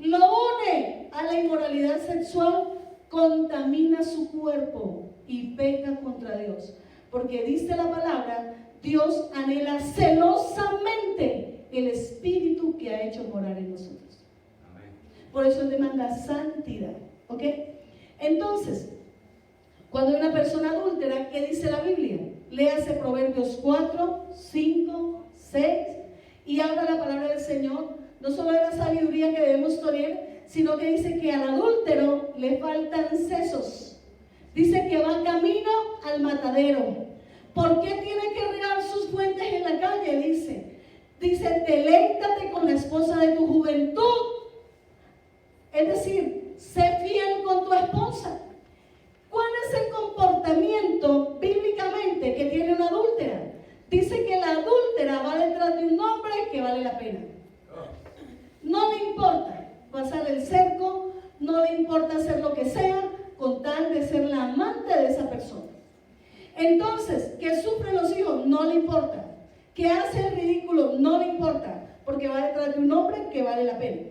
lo une a la inmoralidad sexual, contamina su cuerpo y peca contra Dios. Porque dice la palabra, Dios anhela celosamente el Espíritu que ha hecho morar en nosotros. Amén. Por eso Él demanda santidad. ¿Ok? Entonces, cuando hay una persona adúltera, ¿qué dice la Biblia? Léase Proverbios 4, 5, 6 y habla la palabra del Señor. No solo de la sabiduría que debemos tener, sino que dice que al adúltero le faltan sesos. Dice que va camino al matadero. ¿Por qué tiene que regar sus fuentes en la calle? Dice, deleítate con la esposa de tu juventud. Es decir, sé fiel con tu esposa. ¿Cuál es el comportamiento bíblicamente que tiene una adúltera? Dice que la adúltera va detrás de un hombre que vale la pena. No le importa pasar el cerco, no le importa hacer lo que sea, con tal de ser la amante de esa persona. Entonces, que sufren los hijos, no le importa. Que hace el ridículo, no le importa, porque va detrás de un hombre que vale la pena.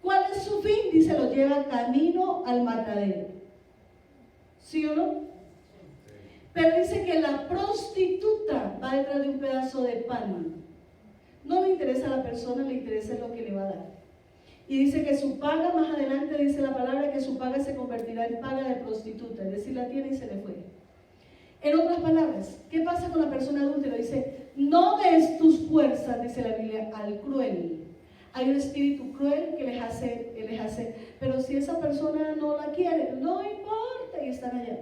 ¿Cuál es su fin? Dice, lo lleva camino al matadero. ¿Sí o no? Pero dice que la prostituta va detrás de un pedazo de pan. No le interesa a la persona, le interesa lo que le va a dar. Y dice que su paga, más adelante dice la palabra, que su paga se convertirá en paga de prostituta. Es decir, la tiene y se le fue. En otras palabras, ¿qué pasa con la persona adúltera? Dice, no des tus fuerzas, dice la Biblia, al cruel. Hay un espíritu cruel que les hace, pero si esa persona no la quiere, no importa, y están allá.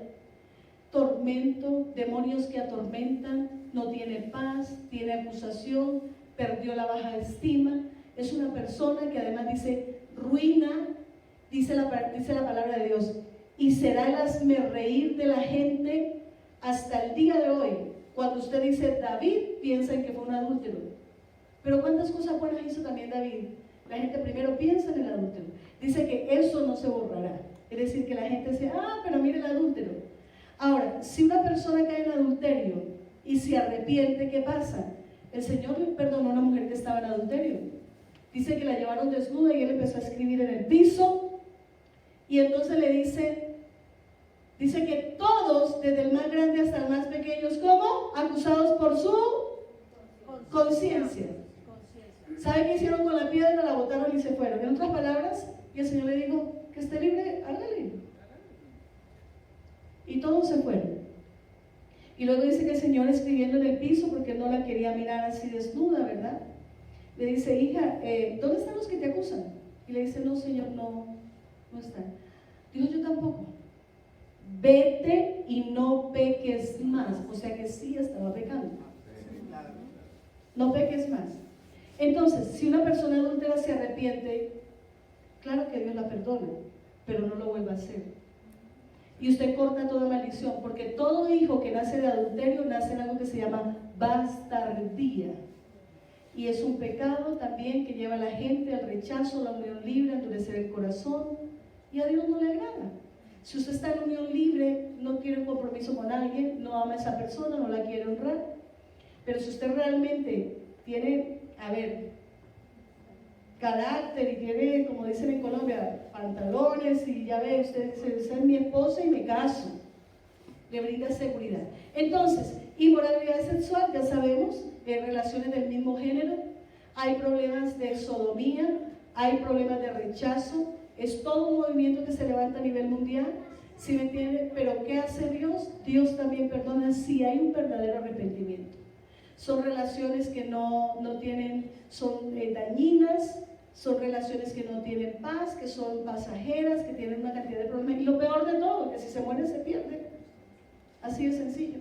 Tormento, demonios que atormentan, no tiene paz, tiene acusación, perdió la baja estima. Es una persona que además dice ruina, dice la palabra de Dios, y será el hazmerreír de la gente hasta el día de hoy. Cuando usted dice David, piensa que fue un adúltero. Pero ¿cuántas cosas buenas hizo también David? La gente primero piensa en el adúltero. Dice que eso no se borrará. Es decir, que la gente dice, pero mire el adúltero. Ahora, si una persona cae en adulterio y se arrepiente, ¿qué pasa? El Señor le perdonó a una mujer que estaba en adulterio. Dice que la llevaron desnuda y él empezó a escribir en el piso. Y entonces le dice que todos, desde el más grande hasta el más pequeño, ¿cómo? Acusados por su conciencia. ¿Sabe qué hicieron con la piedra? La botaron y se fueron. En otras palabras, y el Señor le dijo, que esté libre, hágale. Y todos se fueron. Y luego dice que el Señor, escribiendo en el piso, porque no la quería mirar así desnuda, ¿verdad? Le dice, hija, ¿dónde están los que te acusan? Y le dice, no, Señor, no están. Digo, yo tampoco. Vete y no peques más. O sea que sí estaba pecando. No peques más. Entonces, si una persona adúltera se arrepiente, claro que Dios la perdona, pero no lo vuelva a hacer. Y usted corta toda maldición, porque todo hijo que nace de adulterio nace en algo que se llama bastardía. Y es un pecado también que lleva a la gente al rechazo, a la unión libre, a endurecer el corazón, y a Dios no le agrada. Si usted está en unión libre, no quiere un compromiso con alguien, no ama a esa persona, no la quiere honrar. Pero si usted realmente tiene, carácter y tiene, como dicen en Colombia, pantalones, y ya ve, usted dice, esa es mi esposa y me caso, le brinda seguridad. Entonces, inmoralidad sexual, ya sabemos, relaciones del mismo género, hay problemas de sodomía, hay problemas de rechazo, es todo un movimiento que se levanta a nivel mundial, ¿sí me entiende? Pero ¿qué hace Dios? Dios también perdona si hay un verdadero arrepentimiento. Son relaciones que no tienen, son dañinas, son relaciones que no tienen paz, que son pasajeras, que tienen una cantidad de problemas. Y lo peor de todo, que si se muere se pierde. Así de sencillo.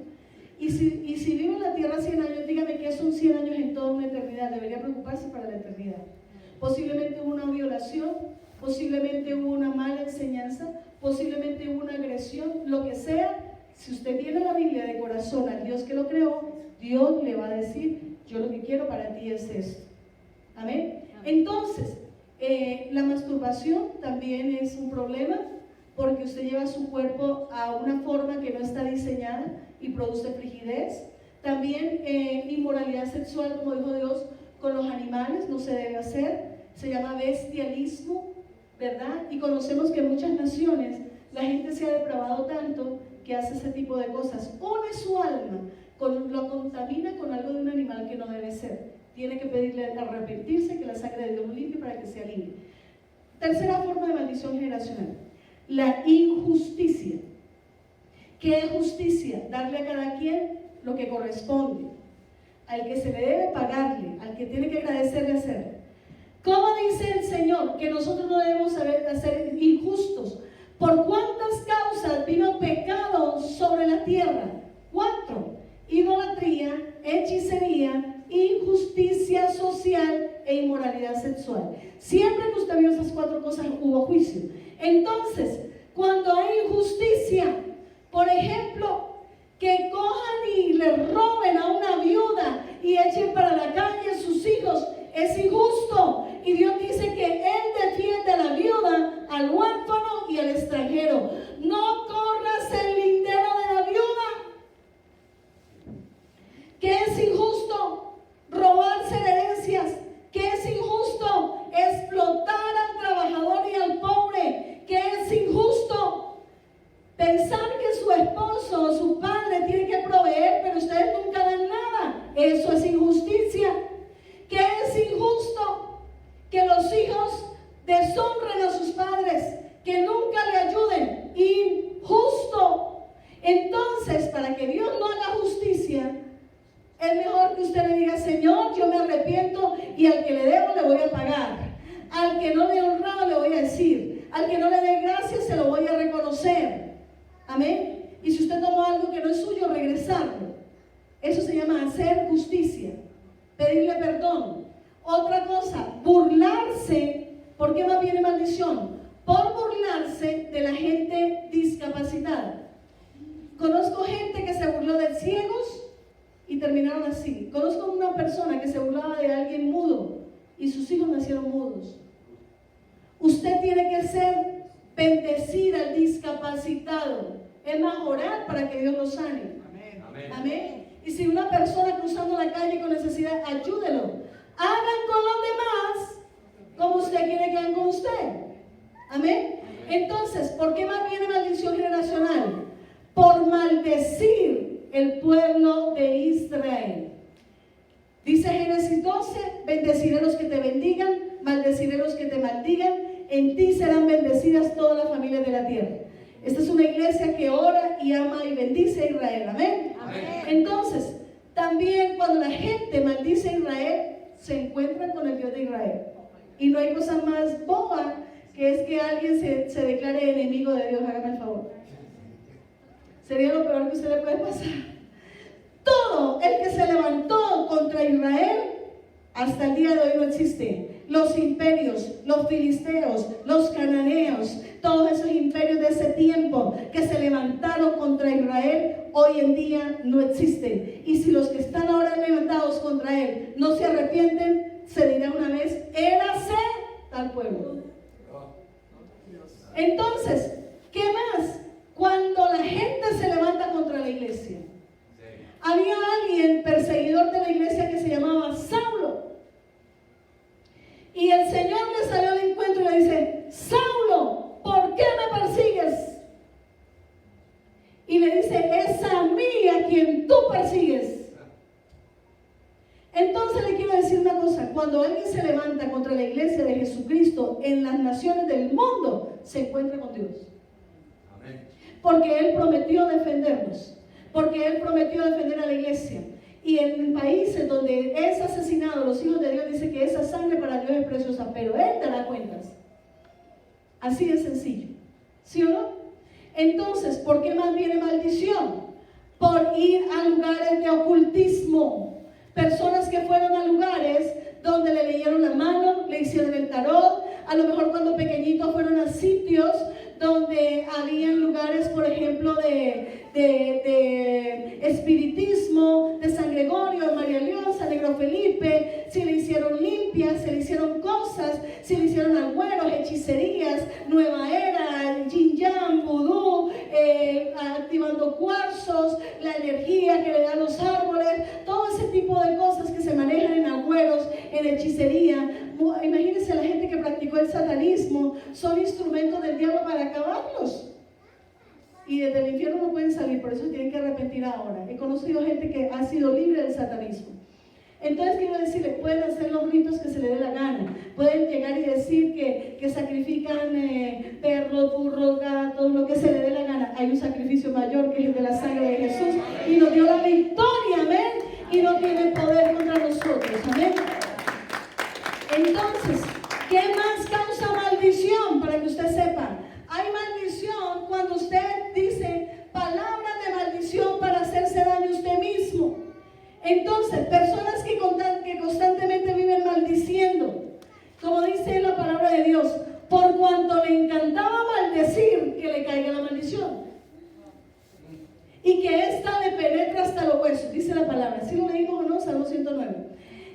Y si vive en la tierra 100 años, dígame qué son 100 años en toda una eternidad. Debería preocuparse para la eternidad. Posiblemente hubo una violación, posiblemente hubo una mala enseñanza, posiblemente hubo una agresión, lo que sea. Si usted tiene la Biblia de corazón al Dios que lo creó, Dios le va a decir, yo lo que quiero para ti es esto. Amén. Entonces, la masturbación también es un problema, porque usted lleva su cuerpo a una forma que no está diseñada y produce frigidez. También inmoralidad sexual, como dijo Dios, con los animales no se debe hacer, se llama bestialismo, ¿verdad? Y conocemos que en muchas naciones la gente se ha depravado tanto que hace ese tipo de cosas. Une su alma, lo contamina con algo de un animal que no debe ser. Tiene que pedirle arrepentirse, que la sangre de Dios lo limpie para que sea limpio. Tercera forma de maldición generacional, la injusticia. ¿Qué es justicia? Darle a cada quien lo que corresponde, al que se le debe pagarle, al que tiene que agradecerle hacer. ¿Cómo dice el Señor que nosotros no debemos ser injustos? ¿Por cuántas causas vino pecado sobre la tierra? 4. Idolatría, hechicería, injusticia social e inmoralidad sexual. Siempre que usted vio esas 4 cosas hubo juicio. Entonces, cuando hay injusticia, por ejemplo, que cojan y le roben a una viuda y echen para la calle a sus hijos, es injusto. Y Dios dice que Él defiende a la viuda, al huérfano y al extranjero. No corras el lindero de la viuda. ¿Qué es injusto? Robarse herencias. ¿Qué es injusto? Explotar al trabajador y al pobre. ¿Qué es injusto? Pensar que su esposo o su padre tiene que proveer, pero ustedes nunca dan nada. Eso es injusticia. ¿Qué es injusto? Que los hijos deshonren a sus padres, que nunca le ayuden. Injusto. Entonces, para que Dios no haga justicia, es mejor que usted le diga, Señor, yo me arrepiento y al que le debo le voy a pagar. Al que no le he honrado le voy a decir. Al que no le dé gracias se lo voy a reconocer. Amén. Y si usted tomó algo que no es suyo, regresarlo. Eso se llama hacer justicia. Pedirle perdón. Otra cosa, burlarse. ¿Por qué más viene maldición? por burlarse de la gente discapacitada. Conozco gente que se burló de ciegos y terminaron así. Conozco una persona que se burlaba de alguien mudo y sus hijos nacieron mudos. Usted tiene que ser bendecir al discapacitado. Es más, orar para que Dios lo sane. Amén. Amén. Y si una persona cruzando la calle con necesidad, ayúdelo. Hagan con los demás como usted quiere que hagan con usted. Amén. Entonces, ¿por qué más viene maldición generacional? Por maldecir el pueblo de Israel. Dice Génesis 12, bendeciré a los que te bendigan, maldeciré a los que te maldigan, en ti serán bendecidas todas las familias de la tierra. Esta es una iglesia que ora y ama y bendice a Israel. Amén. Amén. Entonces, también cuando la gente maldice a Israel, se encuentra con el Dios de Israel. Y no hay cosa más boba que es que alguien se declare enemigo de Dios. Hágame el favor. Sería lo peor que usted le puede pasar. Todo el que se levantó contra Israel, hasta el día de hoy no existe. Los imperios, los filisteos, los cananeos, todos esos imperios de ese tiempo que se levantaron contra Israel, hoy en día no existen. Y si los que están ahora levantados contra él no se arrepienten, se dirá una vez, érase tal pueblo. Entonces, ¿qué más? Cuando la gente se levanta contra la iglesia. Había alguien perseguidor de la iglesia que se llamaba Saulo. Y el Señor le salió al encuentro y le dice, Saulo, ¿por qué me persigues? Y le dice, es a mí a quien tú persigues. Entonces le quiero decir una cosa, cuando alguien se levanta contra la iglesia de Jesucristo en las naciones del mundo, se encuentra con Dios. Amén. Porque Él prometió defendernos, porque Él prometió defender a la iglesia. Y en países donde es asesinado los hijos de Dios, dice que esa sangre para Dios es preciosa, pero Él dará cuentas. Así de sencillo. ¿Sí o no? Entonces, ¿por qué más viene maldición? Por ir a lugares de ocultismo. Personas que fueron a lugares donde le leyeron la mano, le hicieron el tarot, a lo mejor cuando pequeñitos fueron a sitios donde habían lugares, por ejemplo, de espiritismo, de San Gregorio, de María León, San Negro Felipe, si le hicieron limpias, se le hicieron cosas, si le hicieron agüeros, hechicerías, nueva era, yin yang, vudú, activando cuarzos, la energía que le dan los árboles, todo ese tipo de cosas que se manejan en agüeros, en hechicería. Imagínense la gente que practicó el satanismo, son instrumentos del diablo para acabarlos. Y desde el infierno no pueden salir, por eso tienen que arrepentir ahora. He conocido gente que ha sido libre del satanismo. Entonces quiero decirles, pueden hacer los ritos que se les dé la gana. Pueden llegar y decir que sacrifican perros, burros, gatos, lo que se les dé la gana. Hay un sacrificio mayor que es el de la sangre de Jesús. Y nos dio la victoria, amén. Y no tiene poder contra nosotros, amén. Entonces, ¿qué más causa maldición? Para que usted sepa, hay maldición cuando usted dice palabras de maldición para hacerse daño a usted mismo. Entonces, personas que constantemente viven maldiciendo, como dice la palabra de Dios, por cuanto le encantaba maldecir, que le caiga la maldición. Y que ésta le penetra hasta los huesos, dice la palabra. ¿Sí lo leímos o no? Salmo 109.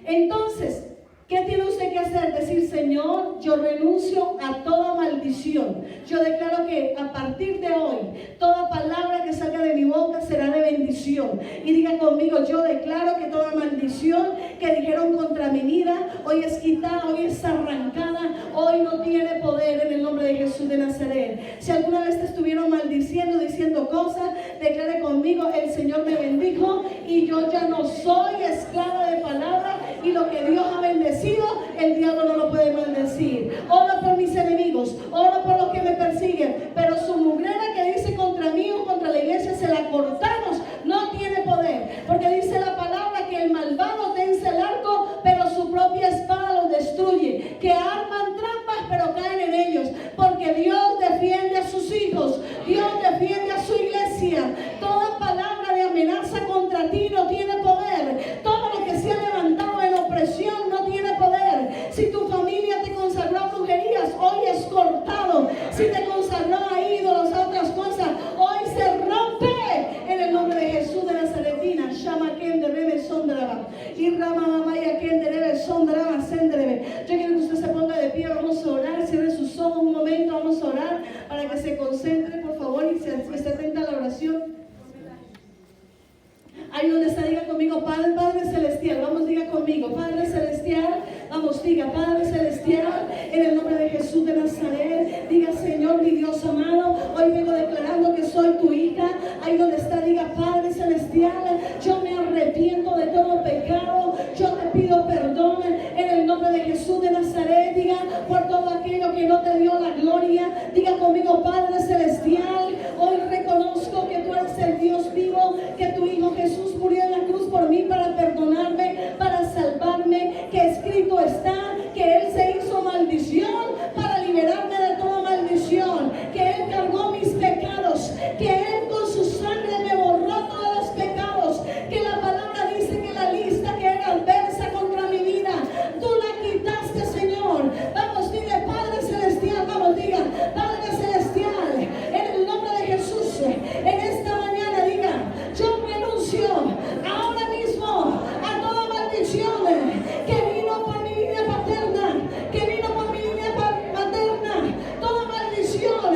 Entonces, ¿qué tiene usted que hacer? Decir, Señor, yo renuncio a toda maldición. Yo declaro que a partir de hoy, toda palabra que salga de mi boca será de bendición. Y diga conmigo, yo declaro que toda maldición que dijeron contra mi vida, hoy es quitada, hoy es arrancada, hoy no tiene poder en el nombre de Jesús de Nazaret. Si alguna vez te estuvieron maldiciendo, diciendo cosas, declare conmigo, el Señor me bendijo y yo ya no soy esclava de palabras, y lo que Dios ha bendecido, el diablo no lo puede maldecir. Oro por mis enemigos, oro por los que me persiguen, pero su mugrera que dice contra mí o contra la iglesia, se la cortamos, no tiene poder, porque dice la palabra que el malvado vence el arco, pero su propia espada los destruye, que arman trampas pero caen en ellos, porque Dios defiende a sus hijos, Dios defiende a su iglesia. Toda palabra de amenaza contra ti no tiene poder. Todo lo que se ha levantado en opresión no tiene poder. Si tu familia te consagró a brujerías, hoy es cortado, si te consagró a ídolos, a otras cosas, hoy se rompe en el nombre de Jesús de Nazaretina. Shama Kende Rebe Sondraba y Rama Mamaya Kende Rebe Sondraba Sendrebe. Yo quiero que usted se ponga de pie, vamos a orar, cierre sus ojos un momento, vamos a orar para que se concentre, por favor, y se esté atenta a la oración. Ahí donde está, diga conmigo, Padre, Padre Celestial. Vamos, diga conmigo, Padre Celestial. Vamos, diga, Padre Celestial, en el nombre de Jesús de Nazaret. Diga, Señor, mi Dios amado, hoy vengo declarando que soy tu hija. Ahí donde está, diga, Padre Celestial, yo me arrepiento de todo pecado. Yo te pido perdón en el nombre de Jesús de Nazaret. Diga, por todo aquello que no te dio la gloria. Diga conmigo, Padre Celestial, hoy reconozco que tú eres el Dios vivo, que tu Hijo Jesús murió en la cruz por mí para perdonarme, para salvarme, que escrito está que Él se hizo maldición para liberarme de toda maldición, que Él cargó mis pecados, que Él con su sangre me borró todos los pecados, que la palabra dice que la lista que era adversa contra mi vida, tú la quitaste, Señor. Vamos, diga, Padre Celestial, vamos, diga, Padre Celestial, en el nombre de Jesús, en esta mañana, diga, yo renuncio ahora mismo a toda maldición que vino por mi línea paterna, que vino por mi línea materna, toda maldición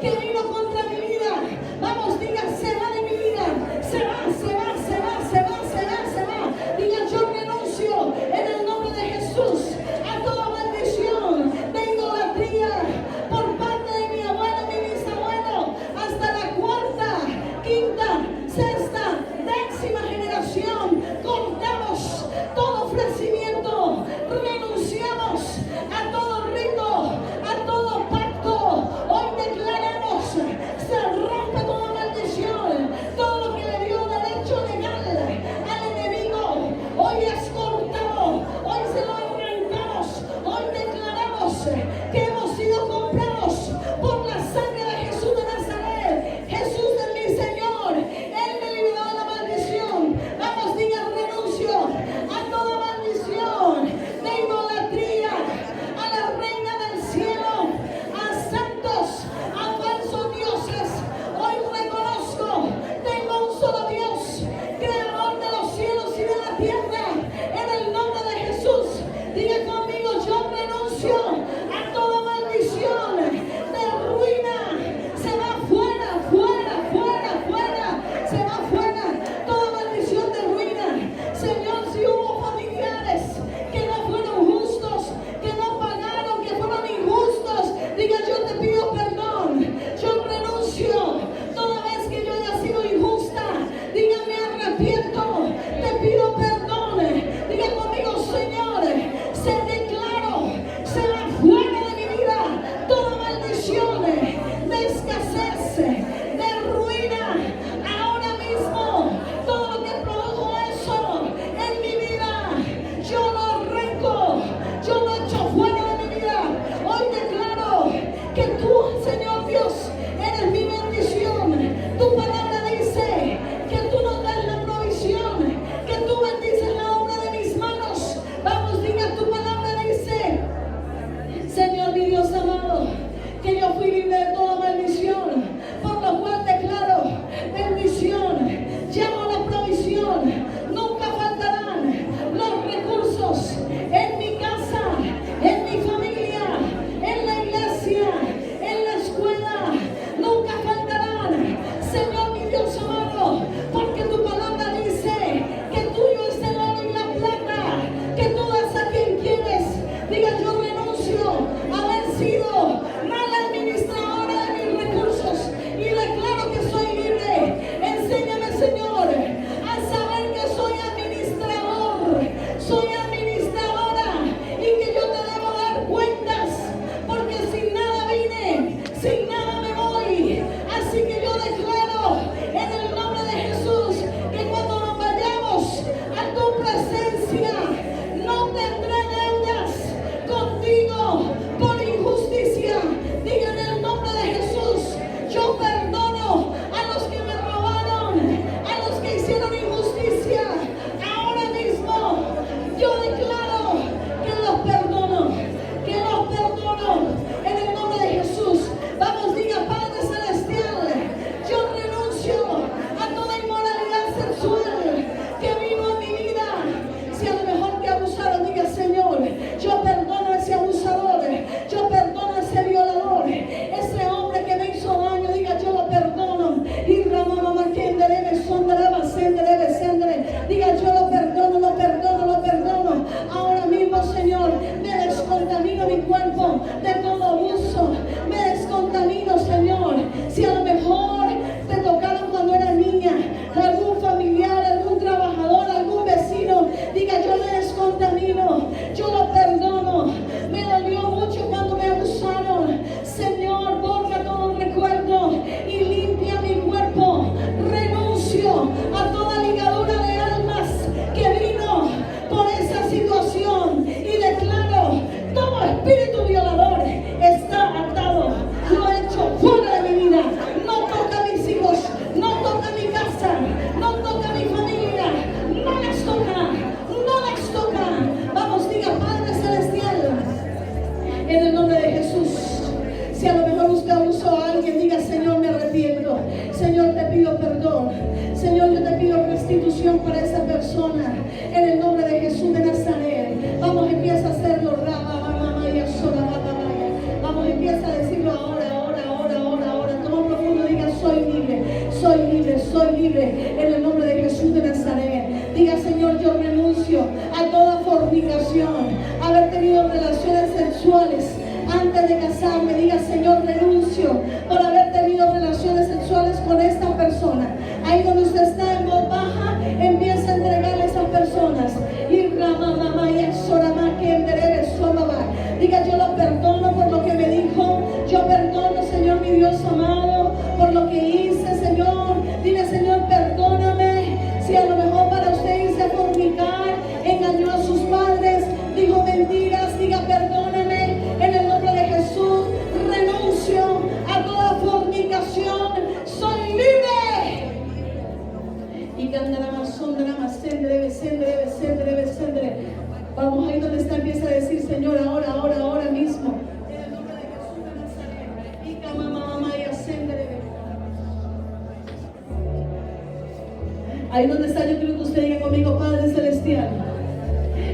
que vino contra mi vida. Vamos, diga, se va de mi vida, se va, se va, se va, se va, se va, se va. Diga, yo renuncio en el nombre de Jesús a toda maldición de idolatría por parte de mi abuelo y mi bisabuelo hasta la cuarta Diga, yo lo perdono, lo perdono, lo perdono. Ahora mismo, Señor, me descontamino mi cuerpo de todo abuso. Me descontamino, Señor. Si a lo mejor te tocaron cuando eras niña, algún familiar, algún trabajador, algún vecino, diga, yo me descontamino, yo lo perdono. Me dolió mucho cuando me abusaron. Señor, borra todo recuerdo y limpia mi cuerpo. Renuncio a toda ligadura de almas que vino por esa situación y declaro, todo espíritu violador está atado. Lo he hecho fuera de mi vida. No toca a mis hijos, no toca mi casa, no toca mi familia, no les toca, no les toca. Vamos, diga, Padre Celestial, en el nombre de Jesús. Si a lo mejor usted abusó a alguien, diga, Señor, me arrepiento. Señor, te pido perdón. Señor, yo te pido restitución para esa persona. En el nombre de Jesús de Nazaret. Vamos, empieza a hacerlo. Vamos, empieza a decirlo ahora. Toma profundo, diga, soy libre, soy libre, soy libre. En el nombre de Jesús de Nazaret. Diga, Señor, yo renuncio a toda fornicación, haber tenido relaciones sexuales antes de casarme. Diga, Señor, renuncio por haber tenido relaciones sexuales con esta persona. Ahí donde usted está en voz baja, empieza a entregarle a esas personas. Y diga, yo lo perdono por lo que me dijo. Yo perdono, Señor, mi Dios amado, por lo que hice, Señor. Dile, Señor, perdóname. Si a lo mejor para usted irse a fornicar, engañó a sus padres, dijo mentiras, diga, perdóname. En el nombre de Jesús, renuncio a toda fornicación. Soy libre. Y vamos, ahí donde está, empieza a decir, Señor, ahora mismo. En el nombre de Jesús de Nazaret. Y ahí donde está, yo quiero que usted diga conmigo, Padre Celestial,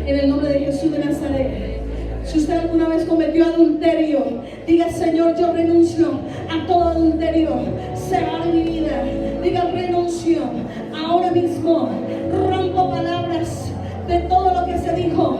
en el nombre de Jesús de Nazaret. Si usted alguna vez cometió adulterio, diga, Señor, yo renuncio a todo adulterio. Se va de mi vida. Diga, renuncio ahora mismo. Rompo palabras de todo lo que se dijo.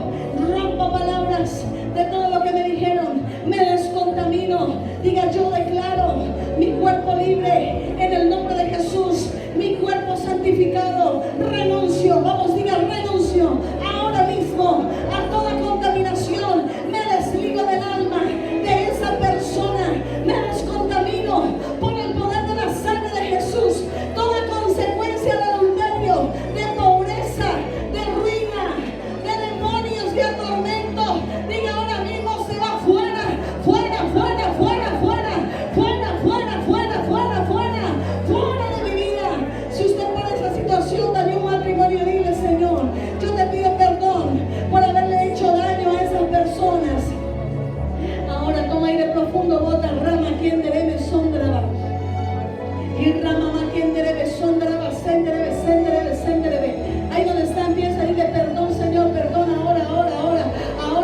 Rompo palabras de todo lo que me dijeron. Me descontamino. Diga, yo declaro mi cuerpo libre en el nombre de Jesús. Mi cuerpo santificado. Renuncio. Vamos, diga, renuncio ahora mismo a toda contaminación. Me desligo del alma de esa persona. Me descontamino por el poder de la sangre de Jesús. Toda consecuencia de adulterio, de pobreza, de ruina, de demonios, de atormento, diga, ahora mismo se va fuera, fuera, fuera, fuera, fuera, fuera, fuera, fuera, fuera, fuera, fuera de mi vida. Si usted por esa situación dañó un matrimonio, dile, Señor, yo te pido perdón por haberle hecho daño a esas personas. Ahora toma aire profundo, bota rama, quien debe sondraba. Y rama, quien debe sondraba, senderebe, senderebe, senderebe. Ahí donde está, empieza a decirle, perdón, Señor, perdón, ahora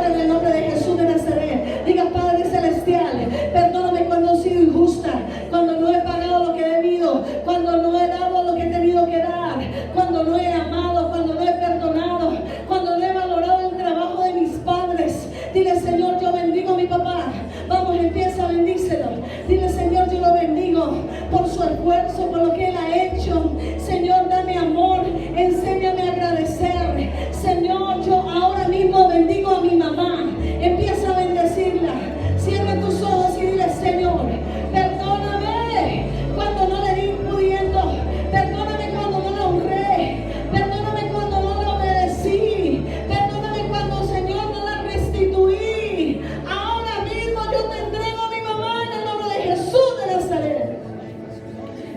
en el nombre de Jesús de Nazaret. Diga, Padre Celestial, perdóname cuando he sido injusta, cuando no he pagado lo que he debido, cuando no he dado lo que he tenido que dar, cuando no he amado, cuando no he perdonado, cuando no he valorado el trabajo de mis padres. Dile, Señor, yo bendigo a mi papá. Vamos, empieza a bendícelo. Dile, Señor, yo lo bendigo por su esfuerzo, por lo que él ha hecho. Señor, dame amor, enséñame a agradecer. Señor, yo ahora mismo bendigo a mi mamá. Empieza a bendecirla. Cierra tus ojos y dile, Señor, perdóname cuando no le di pudiendo. Perdóname cuando no lo honré. Perdóname cuando no lo obedecí. Perdóname cuando, Señor, no la restituí. Ahora mismo yo te entrego a mi mamá en el nombre de Jesús de Nazaret.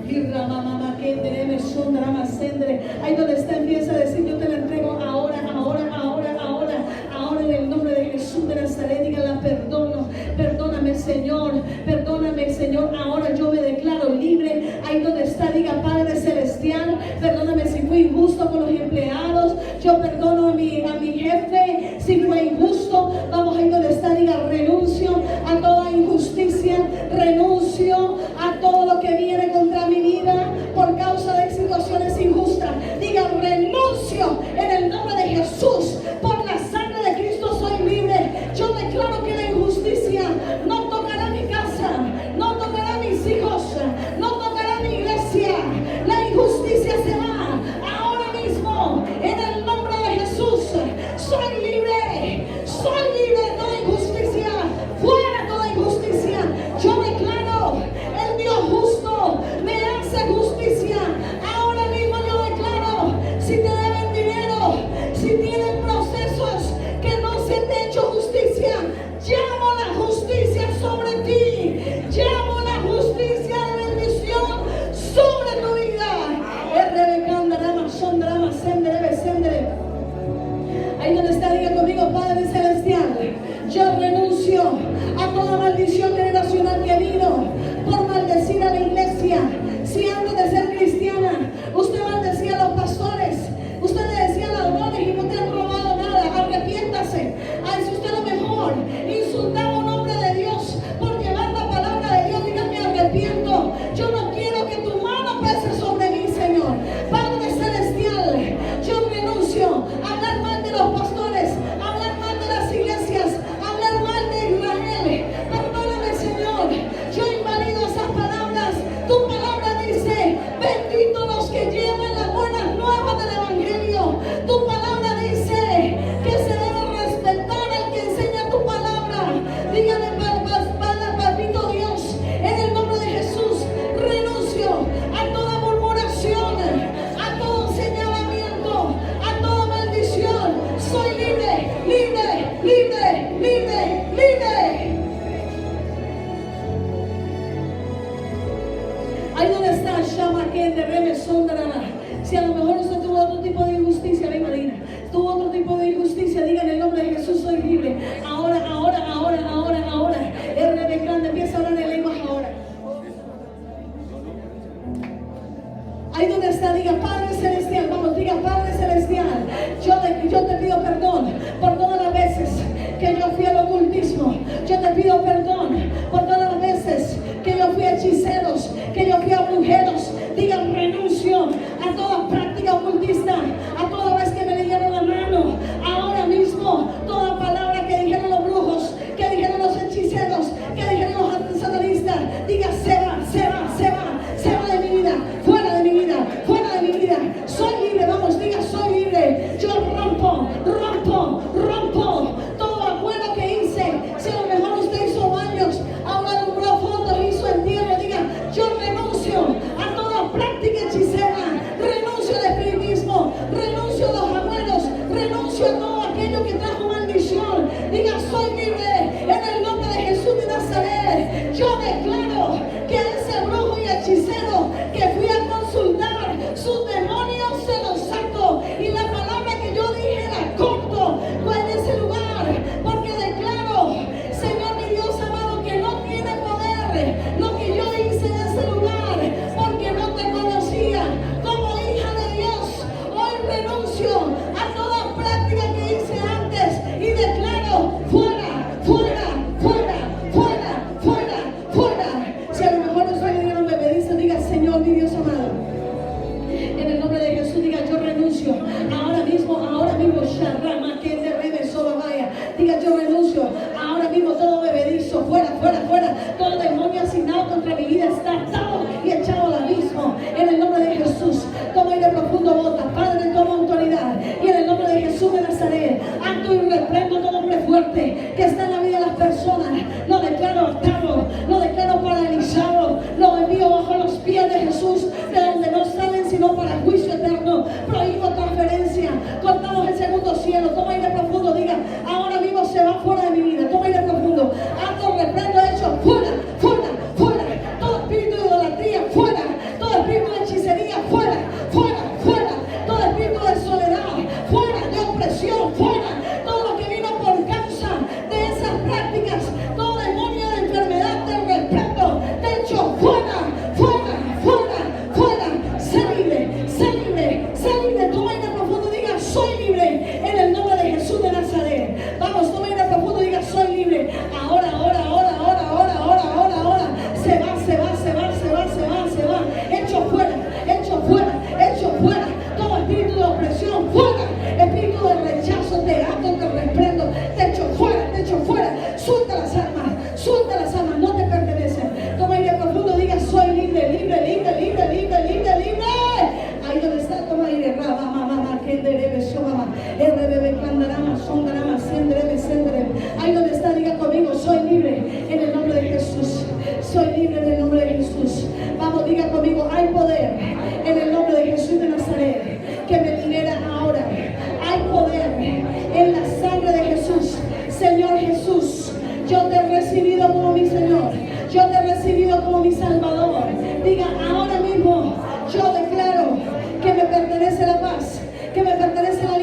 Y Ramamama, que teneme sondrama sendre. Ahí donde está, empieza a decir, yo te la entrego ahora en el nombre de Jesús de Nazaret. Dígala, perdóname, Señor, ahora yo me declaro libre. Ahí donde está, diga, Padre Celestial, perdóname si fui injusto con los empleados. Yo perdono a mi jefe si fue injusto. Vamos, ahí donde está, diga, renuncio a toda injusticia, renuncio a todo lo que viene contra mi vida por causa de situaciones injustas. Diga, renuncio no pese sobre mí, Señor. Padre celestial, yo renuncio a hablar mal de los pastores, a hablar mal de las iglesias, a hablar mal de Israel. Perdóname, Señor, yo invalido esas palabras. Tu palabra dice, bendito los que llevan las buenas nuevas del evangelio. Tu palabra dice que se debe respetar al que enseña tu palabra. Dígale, papito Dios, en el nombre de Jesús, renuncio a toda murmuración, a todo señalamiento, a toda maldición. Soy libre, libre, libre, libre, libre. Ahí donde está, llama que de reme sondará. Si a lo mejor usted tuvo otro tipo de injusticia, ven Marina, tuvo otro tipo de injusticia, diga en el nombre de Jesús, soy libre. Ahora. El rebe grande, empieza a hablar en lenguas ahora. Ahí donde está, diga Padre Celestial, vamos, diga Padre Celestial, yo te pido perdón por todas las veces que yo fui al ocultismo. Yo te pido perdón por todas las veces que yo fui a hechiceros, que yo fui a brujeros. Diga renuncio a toda práctica ocultista, a toda vez que me le dieron la mano. Ahora mismo, toda palabra que dijeron los brujos, que dijeron los hechiceros, que dijeron los antisatanistas, diga se va de mi vida, fuera de mi vida, fuera de mi vida. Soy libre, vamos, diga soy libre. Yo rompo todo acuerdo que hice. Si a lo mejor usted hizo baños, ahora un profundo hizo entierro, diga yo renuncio a toda práctica hechicera, renuncio al espiritismo, renuncio a los abuelos, renuncio a todo aquello que trajo maldición. Diga soy libre en el nombre de Jesús de Nazaret. Yo declaro que ese brujo y hechicero que fui a consultar, sus demonios se los saco, y la palabra que yo dije la corto en ese lugar, porque declaro, Señor mi Dios amado, que no tiene poder lo que yo hice en ese lugar, porque no te conocía como hija de Dios. Hoy renuncio a toda práctica que hice antes y declaro fuera. Si a lo mejor usted le me dice, diga Señor mi Dios amado, en el nombre de Jesús, diga yo renuncio ahora mismo, Sharrama, que de rebe sobabaya, diga yo renuncio ahora mismo todo bebedizo, fuera, todo demonio asignado contra mi vida está atado y echado al abismo, en el nombre de Jesús. Toma aire profundo, bota, Padre, toma autoridad, y en el nombre de Jesús de Nazaret, acto y reprendo todo hombre fuerte que está en la vida de las personas, lo declaro atado, lo declaro paralizado, lo envío bajo los pies de Jesús, de donde no salen sino para juicio eterno. Prohíbo transferencia, cortamos el segundo cielo. Toma aire profundo, diga ahora mismo se va fuera de mi vida. Toma aire profundo, acto, reprendo, hecho, fuera. Todo espíritu de idolatría, fuera. Todo espíritu de hechicería, fuera. Todo espíritu de soledad, fuera. De opresión, fuera. Todo lo que vino por causa de esas prácticas, todo demonio de enfermedad, te reprendo, te echo fuera. Sé libre. Toma aire profundo, diga soy libre en el nombre de Jesús de Nazaret. Vamos, toma aire profundo, diga soy libre. Ahora. Se va. Hecho fuera. Todo espíritu de opresión, fuera. Espíritu de rechazo, te ato, te reprendo. Te echo fuera. Suelta las armas, no te pertenecen. Toma aire profundo, diga soy libre. Ahí donde está, toma aire. Ahí donde está, diga conmigo, soy libre en el nombre de Jesús. Soy libre en el nombre de Jesús. Vamos, diga conmigo, hay poder en el nombre de Jesús de Nazaret que me libera ahora. Hay poder en la sangre de Jesús. Señor Jesús, yo te he recibido como mi Señor. Yo te he recibido como mi Salvador. Diga ahora mismo, yo declaro que me pertenece la paz, que me pertenece la